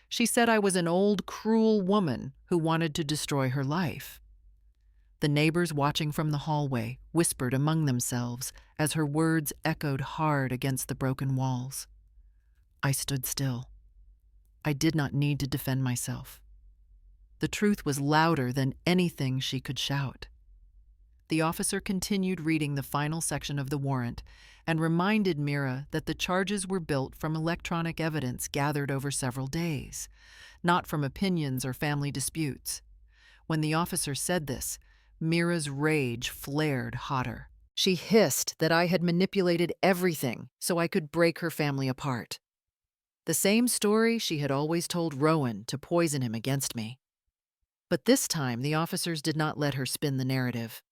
She said I was an old, cruel woman who wanted to destroy her life. The neighbors watching from the hallway whispered among themselves as her words echoed hard against the broken walls. I stood still. I did not need to defend myself. The truth was louder than anything she could shout. The officer continued reading the final section of the warrant and reminded Mira that the charges were built from electronic evidence gathered over several days, not from opinions or family disputes. When the officer said this, Mira's rage flared hotter. She hissed that I had manipulated everything so I could break her family apart. The same story she had always told Rowan to poison him against me. But this time, the officers did not let her spin the narrative.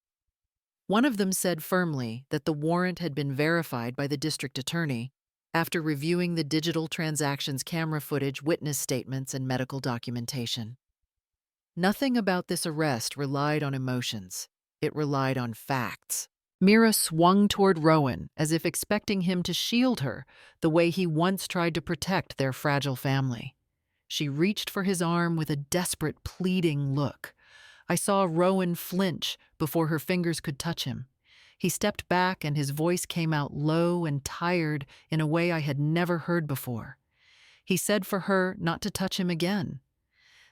One of them said firmly that the warrant had been verified by the district attorney after reviewing the digital transactions camera footage, witness statements, and medical documentation. Nothing about this arrest relied on emotions. It relied on facts. Mira swung toward Rowan as if expecting him to shield her the way he once tried to protect their fragile family. She reached for his arm with a desperate, pleading look. I saw Rowan flinch before her fingers could touch him. He stepped back and his voice came out low and tired in a way I had never heard before. He said for her not to touch him again.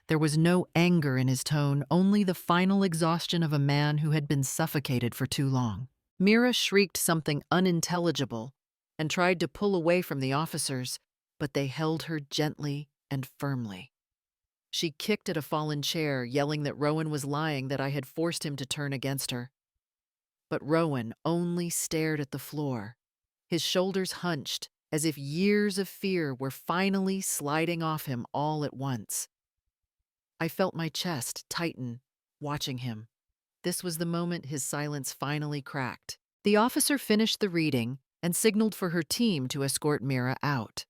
There was no anger in his tone, only the final exhaustion of a man who had been suffocated for too long. Mira shrieked something unintelligible and tried to pull away from the officers, but they held her gently and firmly. She kicked at a fallen chair, yelling that Rowan was lying, that I had forced him to turn against her. But Rowan only stared at the floor, his shoulders hunched, as if years of fear were finally sliding off him all at once. I felt my chest tighten, watching him. This was the moment his silence finally cracked. The officer finished the reading and signaled for her team to escort Mira out.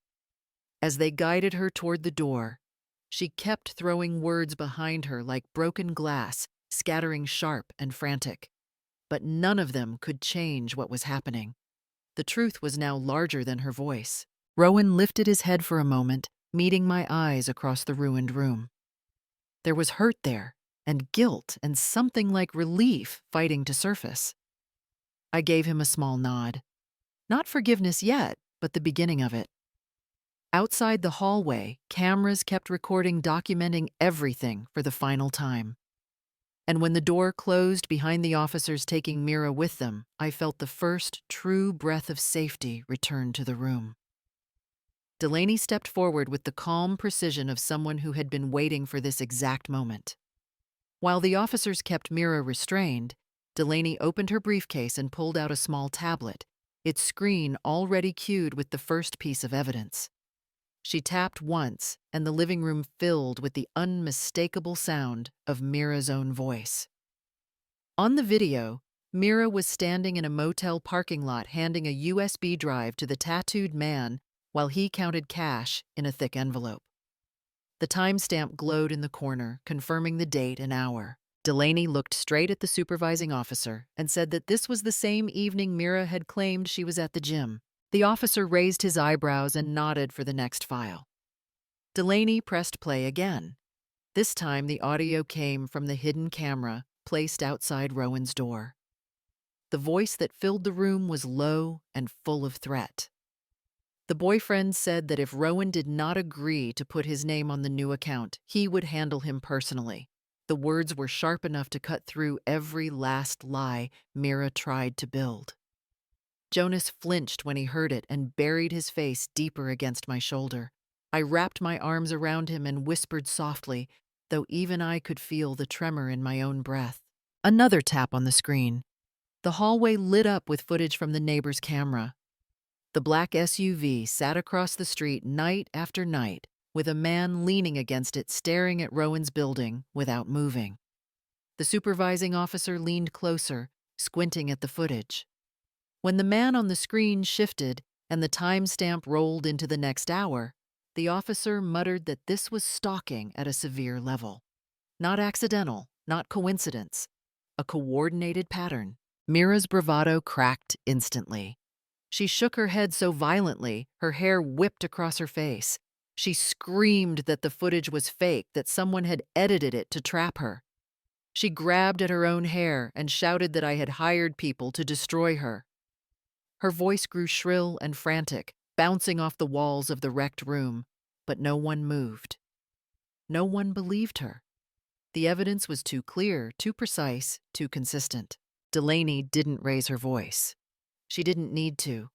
As they guided her toward the door, she kept throwing words behind her like broken glass, scattering sharp and frantic. But none of them could change what was happening. The truth was now larger than her voice. Rowan lifted his head for a moment, meeting my eyes across the ruined room. There was hurt there, and guilt, and something like relief fighting to surface. I gave him a small nod. Not forgiveness yet, but the beginning of it. Outside the hallway, cameras kept recording, documenting everything for the final time. And when the door closed behind the officers taking Mira with them, I felt the first true breath of safety return to the room. Delaney stepped forward with the calm precision of someone who had been waiting for this exact moment. While the officers kept Mira restrained, Delaney opened her briefcase and pulled out a small tablet, its screen already cued with the first piece of evidence. She tapped once, and the living room filled with the unmistakable sound of Mira's own voice. On the video, Mira was standing in a motel parking lot handing a USB drive to the tattooed man while he counted cash in a thick envelope. The timestamp glowed in the corner, confirming the date and hour. Delaney looked straight at the supervising officer and said that this was the same evening Mira had claimed she was at the gym. The officer raised his eyebrows and nodded for the next file. Delaney pressed play again. This time the audio came from the hidden camera placed outside Rowan's door. The voice that filled the room was low and full of threat. The boyfriend said that if Rowan did not agree to put his name on the new account, he would handle him personally. The words were sharp enough to cut through every last lie Mira tried to build. Jonas flinched when he heard it and buried his face deeper against my shoulder. I wrapped my arms around him and whispered softly, though even I could feel the tremor in my own breath. Another tap on the screen. The hallway lit up with footage from the neighbor's camera. The black SUV sat across the street night after night, with a man leaning against it staring at Rowan's building without moving. The supervising officer leaned closer, squinting at the footage. When the man on the screen shifted and the timestamp rolled into the next hour, the officer muttered that this was stalking at a severe level. Not accidental, not coincidence, a coordinated pattern. Mira's bravado cracked instantly. She shook her head so violently, her hair whipped across her face. She screamed that the footage was fake, that someone had edited it to trap her. She grabbed at her own hair and shouted that I had hired people to destroy her. Her voice grew shrill and frantic, bouncing off the walls of the wrecked room, but no one moved. No one believed her. The evidence was too clear, too precise, too consistent. Delaney didn't raise her voice. She didn't need to.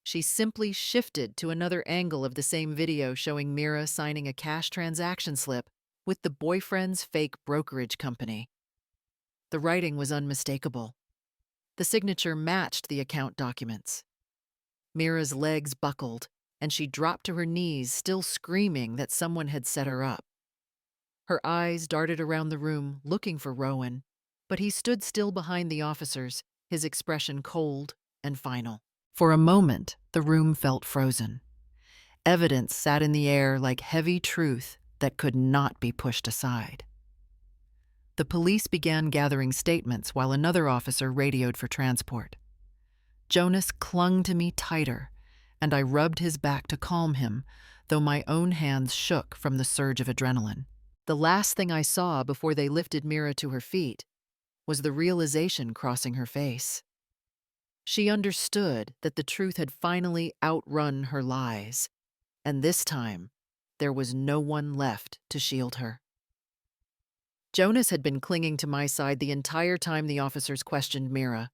She simply shifted to another angle of the same video showing Mira signing a cash transaction slip with the boyfriend's fake brokerage company. The writing was unmistakable. The signature matched the account documents. Mira's legs buckled, and she dropped to her knees, still screaming that someone had set her up. Her eyes darted around the room, looking for Rowan, but he stood still behind the officers, his expression cold and final. For a moment, the room felt frozen. Evidence sat in the air like heavy truth that could not be pushed aside. The police began gathering statements while another officer radioed for transport. Jonas clung to me tighter, and I rubbed his back to calm him, though my own hands shook from the surge of adrenaline. The last thing I saw before they lifted Mira to her feet was the realization crossing her face. She understood that the truth had finally outrun her lies, and this time, there was no one left to shield her. Jonas had been clinging to my side the entire time the officers questioned Mira.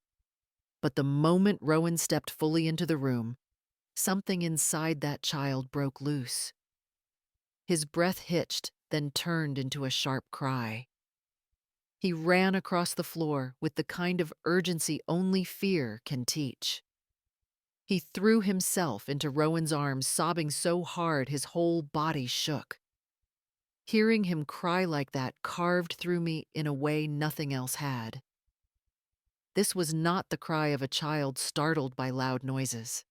But the moment Rowan stepped fully into the room, something inside that child broke loose. His breath hitched, then turned into a sharp cry. He ran across the floor with the kind of urgency only fear can teach. He threw himself into Rowan's arms, sobbing so hard his whole body shook. Hearing him cry like that carved through me in a way nothing else had. This was not the cry of a child startled by loud noises.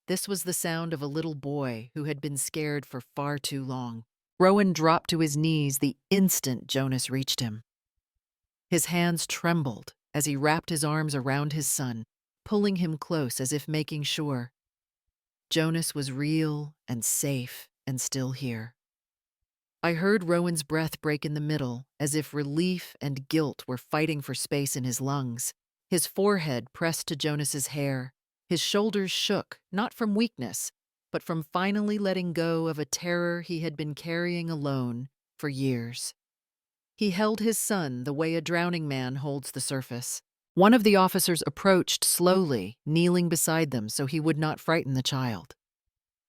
This was the sound of a little boy who had been scared for far too long. Rowan dropped to his knees the instant Jonas reached him. His hands trembled as he wrapped his arms around his son, pulling him close as if making sure Jonas was real and safe and still here. I heard Rowan's breath break in the middle, as if relief and guilt were fighting for space in his lungs. His forehead pressed to Jonas's hair. His shoulders shook, not from weakness, but from finally letting go of a terror he had been carrying alone for years. He held his son the way a drowning man holds the surface. One of the officers approached slowly, kneeling beside them so he would not frighten the child.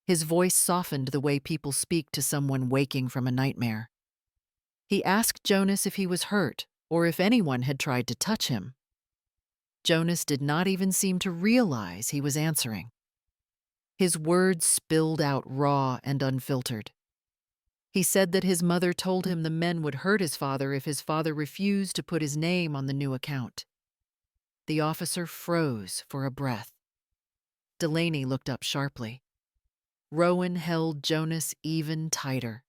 His voice softened the way people speak to someone waking from a nightmare. He asked Jonas if he was hurt or if anyone had tried to touch him. Jonas did not even seem to realize he was answering. His words spilled out raw and unfiltered. He said that his mother told him the men would hurt his father if his father refused to put his name on the new account. The officer froze for a breath. Delaney looked up sharply. Rowan held Jonas even tighter.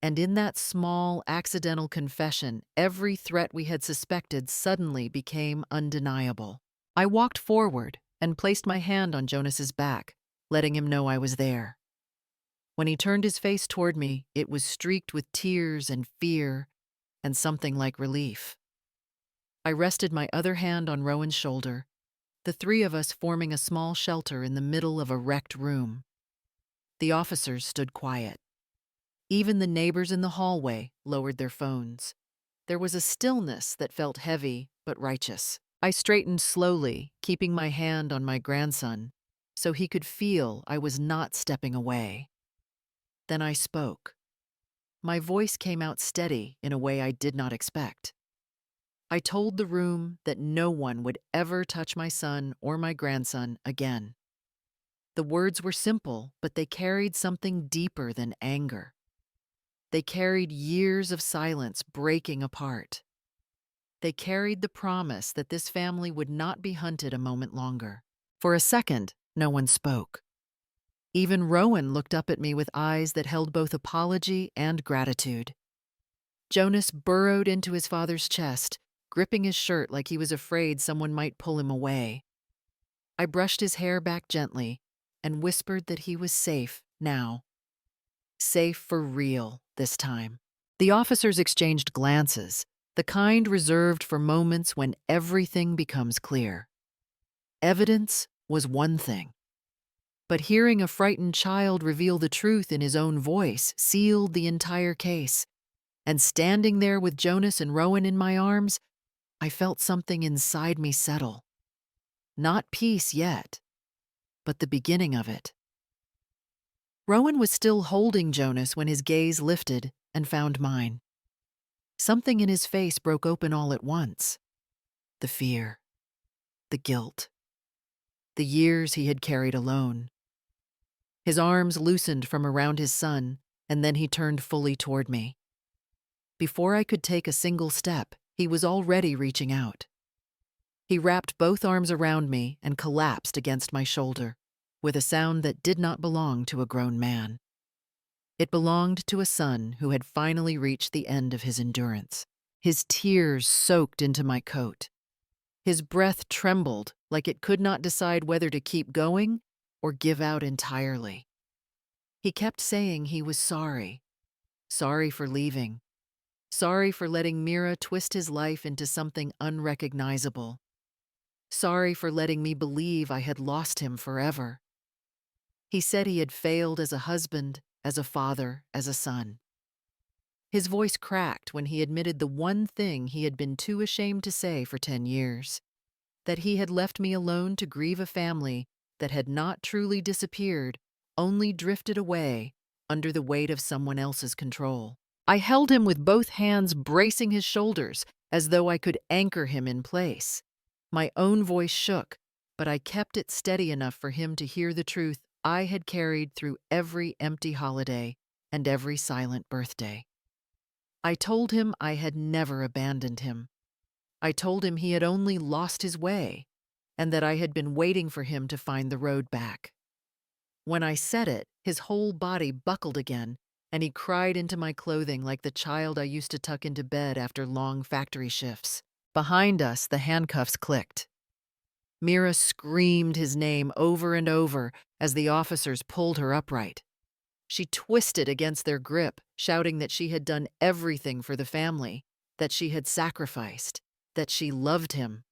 And in that small, accidental confession, every threat we had suspected suddenly became undeniable. I walked forward and placed my hand on Jonas's back, letting him know I was there. When he turned his face toward me, it was streaked with tears and fear and something like relief. I rested my other hand on Rowan's shoulder, the three of us forming a small shelter in the middle of a wrecked room. The officers stood quiet. Even the neighbors in the hallway lowered their phones. There was a stillness that felt heavy but righteous. I straightened slowly, keeping my hand on my grandson, so he could feel I was not stepping away. Then I spoke. My voice came out steady in a way I did not expect. I told the room that no one would ever touch my son or my grandson again. The words were simple, but they carried something deeper than anger. They carried years of silence breaking apart. They carried the promise that this family would not be hunted a moment longer. For a second, no one spoke. Even Rowan looked up at me with eyes that held both apology and gratitude. Jonas burrowed into his father's chest, gripping his shirt like he was afraid someone might pull him away. I brushed his hair back gently and whispered that he was safe now. Safe for real this time. The officers exchanged glances, the kind reserved for moments when everything becomes clear. Evidence was one thing, but hearing a frightened child reveal the truth in his own voice sealed the entire case. And standing there with Jonas and Rowan in my arms, I felt something inside me settle. Not peace yet, but the beginning of it. Rowan was still holding Jonas when his gaze lifted and found mine. Something in his face broke open all at once. The fear, the guilt, the years he had carried alone. His arms loosened from around his son, and then he turned fully toward me. Before I could take a single step, he was already reaching out. He wrapped both arms around me and collapsed against my shoulder, with a sound that did not belong to a grown man. It belonged to a son who had finally reached the end of his endurance. His tears soaked into my coat. His breath trembled like it could not decide whether to keep going or give out entirely. He kept saying he was sorry. Sorry for leaving. Sorry for letting Mira twist his life into something unrecognizable. Sorry for letting me believe I had lost him forever. He said he had failed as a husband, as a father, as a son. His voice cracked when he admitted the one thing he had been too ashamed to say for 10 years, that he had left me alone to grieve a family that had not truly disappeared, only drifted away under the weight of someone else's control. I held him with both hands bracing his shoulders as though I could anchor him in place. My own voice shook, but I kept it steady enough for him to hear the truth I had carried through every empty holiday and every silent birthday. I told him I had never abandoned him. I told him he had only lost his way, and that I had been waiting for him to find the road back. When I said it, his whole body buckled again, and he cried into my clothing like the child I used to tuck into bed after long factory shifts. Behind us, the handcuffs clicked. Mira screamed his name over and over as the officers pulled her upright. She twisted against their grip, shouting that she had done everything for the family, that she had sacrificed, that she loved him.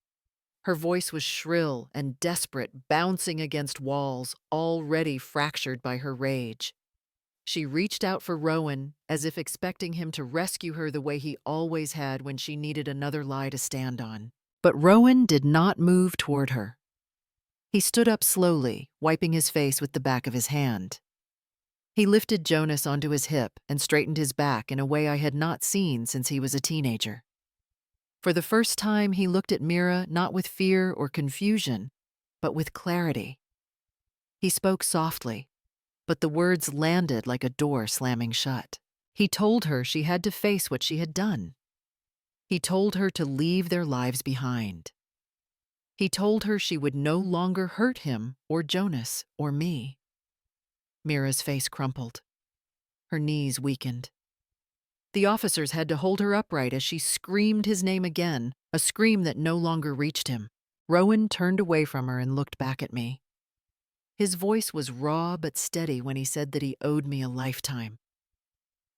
Her voice was shrill and desperate, bouncing against walls already fractured by her rage. She reached out for Rowan, as if expecting him to rescue her the way he always had when she needed another lie to stand on. But Rowan did not move toward her. He stood up slowly, wiping his face with the back of his hand. He lifted Jonas onto his hip and straightened his back in a way I had not seen since he was a teenager. For the first time, he looked at Mira not with fear or confusion, but with clarity. He spoke softly, but the words landed like a door slamming shut. He told her she had to face what she had done. He told her to leave their lives behind. He told her she would no longer hurt him or Jonas or me. Mira's face crumpled. Her knees weakened. The officers had to hold her upright as she screamed his name again, a scream that no longer reached him. Rowan turned away from her and looked back at me. His voice was raw but steady when he said that he owed me a lifetime.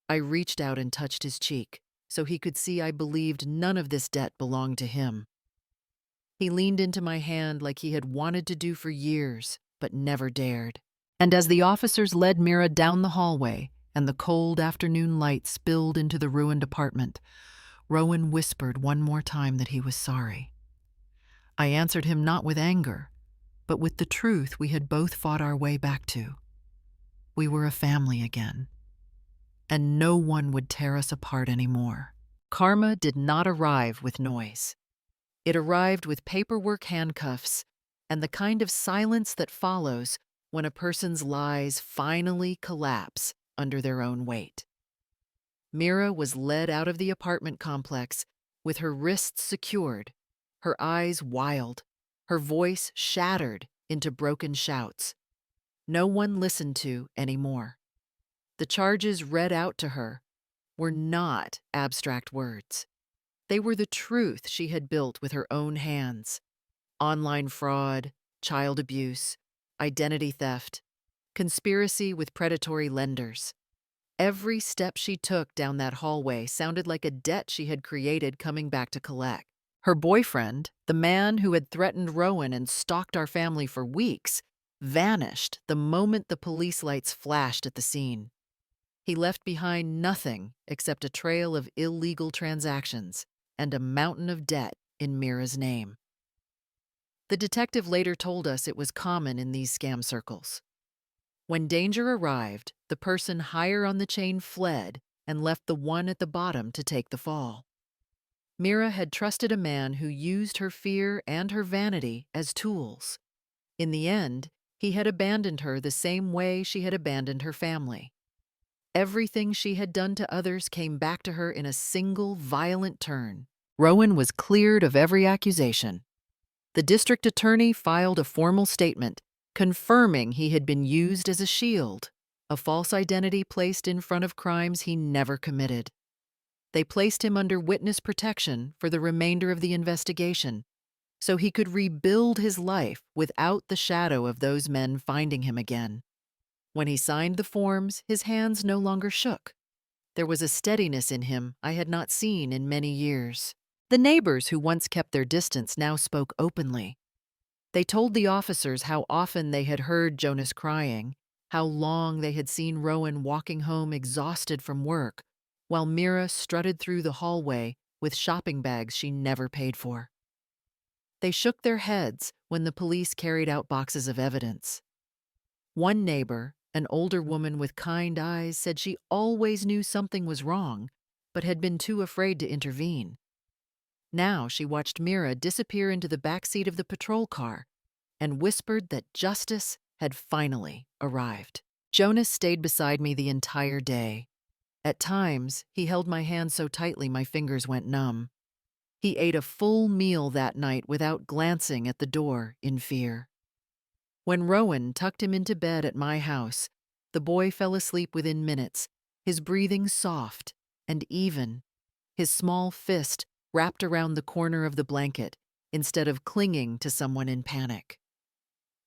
I reached out and touched his cheek, so he could see I believed none of this debt belonged to him. He leaned into my hand like he had wanted to do for years, but never dared. And as the officers led Mira down the hallway and the cold afternoon light spilled into the ruined apartment, Rowan whispered one more time that he was sorry. I answered him not with anger, but with the truth we had both fought our way back to. We were a family again, and no one would tear us apart anymore. Karma did not arrive with noise. It arrived with paperwork handcuffs and the kind of silence that follows when a person's lies finally collapse under their own weight. Mira was led out of the apartment complex with her wrists secured, her eyes wild, her voice shattered into broken shouts. No one listened to anymore. The charges read out to her were not abstract words. They were the truth she had built with her own hands: online fraud, child abuse, identity theft, conspiracy with predatory lenders. Every step she took down that hallway sounded like a debt she had created coming back to collect. Her boyfriend, the man who had threatened Rowan and stalked our family for weeks, vanished the moment the police lights flashed at the scene. He left behind nothing except a trail of illegal transactions and a mountain of debt in Mira's name. The detective later told us it was common in these scam circles. When danger arrived, the person higher on the chain fled and left the one at the bottom to take the fall. Mira had trusted a man who used her fear and her vanity as tools. In the end, he had abandoned her the same way she had abandoned her family. Everything she had done to others came back to her in a single violent turn. Rowan was cleared of every accusation. The district attorney filed a formal statement confirming he had been used as a shield, a false identity placed in front of crimes he never committed. They placed him under witness protection for the remainder of the investigation, so he could rebuild his life without the shadow of those men finding him again. When he signed the forms, his hands no longer shook. There was a steadiness in him I had not seen in many years. The neighbors who once kept their distance now spoke openly. They told the officers how often they had heard Jonas crying, how long they had seen Rowan walking home exhausted from work, while Mira strutted through the hallway with shopping bags she never paid for. They shook their heads when the police carried out boxes of evidence. One neighbor, an older woman with kind eyes, said she always knew something was wrong, but had been too afraid to intervene. Now she watched Mira disappear into the backseat of the patrol car and whispered that justice had finally arrived. Jonas stayed beside me the entire day. At times, he held my hand so tightly my fingers went numb. He ate a full meal that night without glancing at the door in fear. When Rowan tucked him into bed at my house, the boy fell asleep within minutes, his breathing soft and even, his small fist wrapped around the corner of the blanket instead of clinging to someone in panic.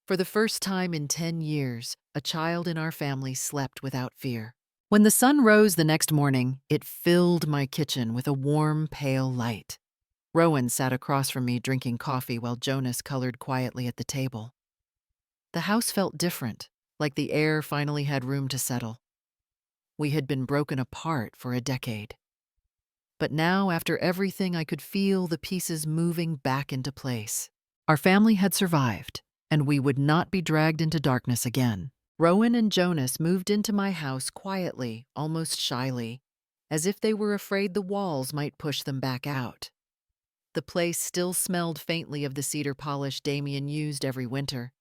For the first time in 10 years, a child in our family slept without fear. When the sun rose the next morning, it filled my kitchen with a warm, pale light. Rowan sat across from me drinking coffee while Jonas colored quietly at the table. The house felt different, like the air finally had room to settle. We had been broken apart for a decade. But now, after everything, I could feel the pieces moving back into place. Our family had survived, and we would not be dragged into darkness again. Rowan and Jonas moved into my house quietly, almost shyly, as if they were afraid the walls might push them back out. The place still smelled faintly of the cedar polish Damien used every winter,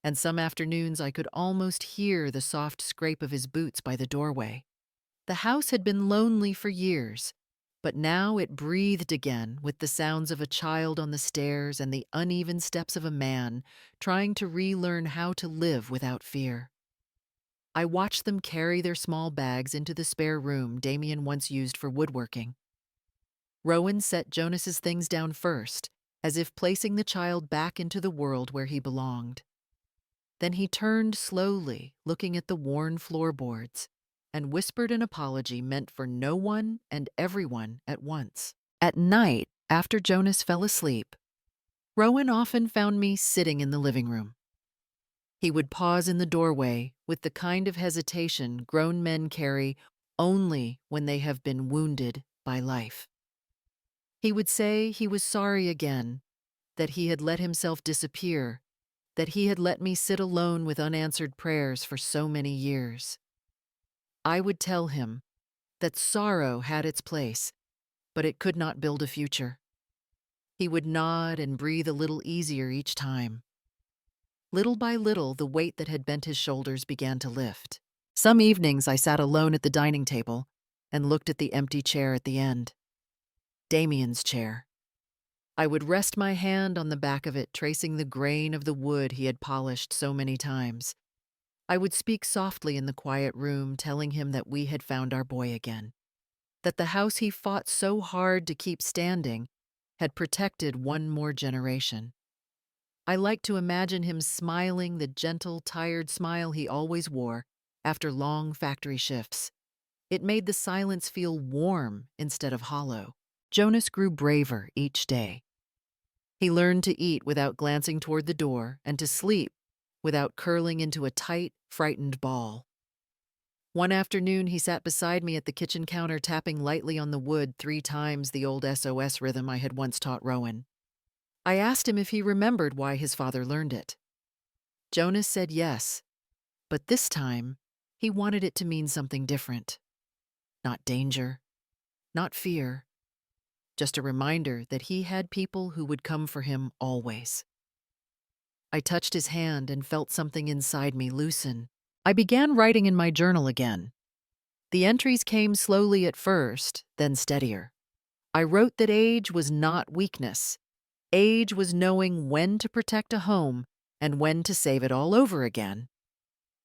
and some afternoons I could almost hear the soft scrape of his boots by the doorway. The house had been lonely for years, but now it breathed again with the sounds of a child on the stairs and the uneven steps of a man trying to relearn how to live without fear. I watched them carry their small bags into the spare room Damien once used for woodworking. Rowan set Jonas's things down first, as if placing the child back into the world where he belonged. Then he turned slowly, looking at the worn floorboards, and whispered an apology meant for no one and everyone at once. At night, after Jonas fell asleep, Rowan often found me sitting in the living room. He would pause in the doorway with the kind of hesitation grown men carry only when they have been wounded by life. He would say he was sorry again, that he had let himself disappear, that he had let me sit alone with unanswered prayers for so many years. I would tell him that sorrow had its place, but it could not build a future. He would nod and breathe a little easier each time. Little by little, the weight that had bent his shoulders began to lift. Some evenings I sat alone at the dining table and looked at the empty chair at the end. Damien's chair. I would rest my hand on the back of it, tracing the grain of the wood he had polished so many times. I would speak softly in the quiet room, telling him that we had found our boy again, that the house he fought so hard to keep standing had protected one more generation. I liked to imagine him smiling the gentle, tired smile he always wore after long factory shifts. It made the silence feel warm instead of hollow. Jonas grew braver each day. He learned to eat without glancing toward the door and to sleep without curling into a tight, frightened ball. One afternoon, he sat beside me at the kitchen counter, tapping lightly on the wood 3 times the old SOS rhythm I had once taught Rowan. I asked him if he remembered why his father learned it. Jonas said yes, but this time he wanted it to mean something different. Not danger, not fear, just a reminder that he had people who would come for him always. I touched his hand and felt something inside me loosen. I began writing in my journal again. The entries came slowly at first, then steadier. I wrote that age was not weakness. Age was knowing when to protect a home and when to save it all over again.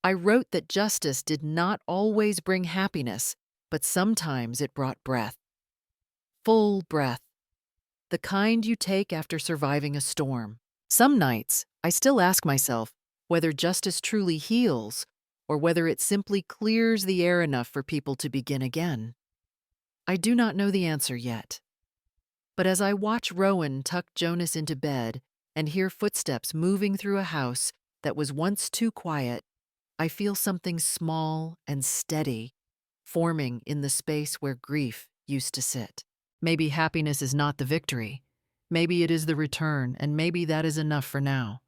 I wrote that justice did not always bring happiness, but sometimes it brought breath. Full breath. The kind you take after surviving a storm. Some nights, I still ask myself whether justice truly heals or whether it simply clears the air enough for people to begin again. I do not know the answer yet. But as I watch Rowan tuck Jonas into bed and hear footsteps moving through a house that was once too quiet, I feel something small and steady forming in the space where grief used to sit. Maybe happiness is not the victory. Maybe it is the return, and maybe that is enough for now.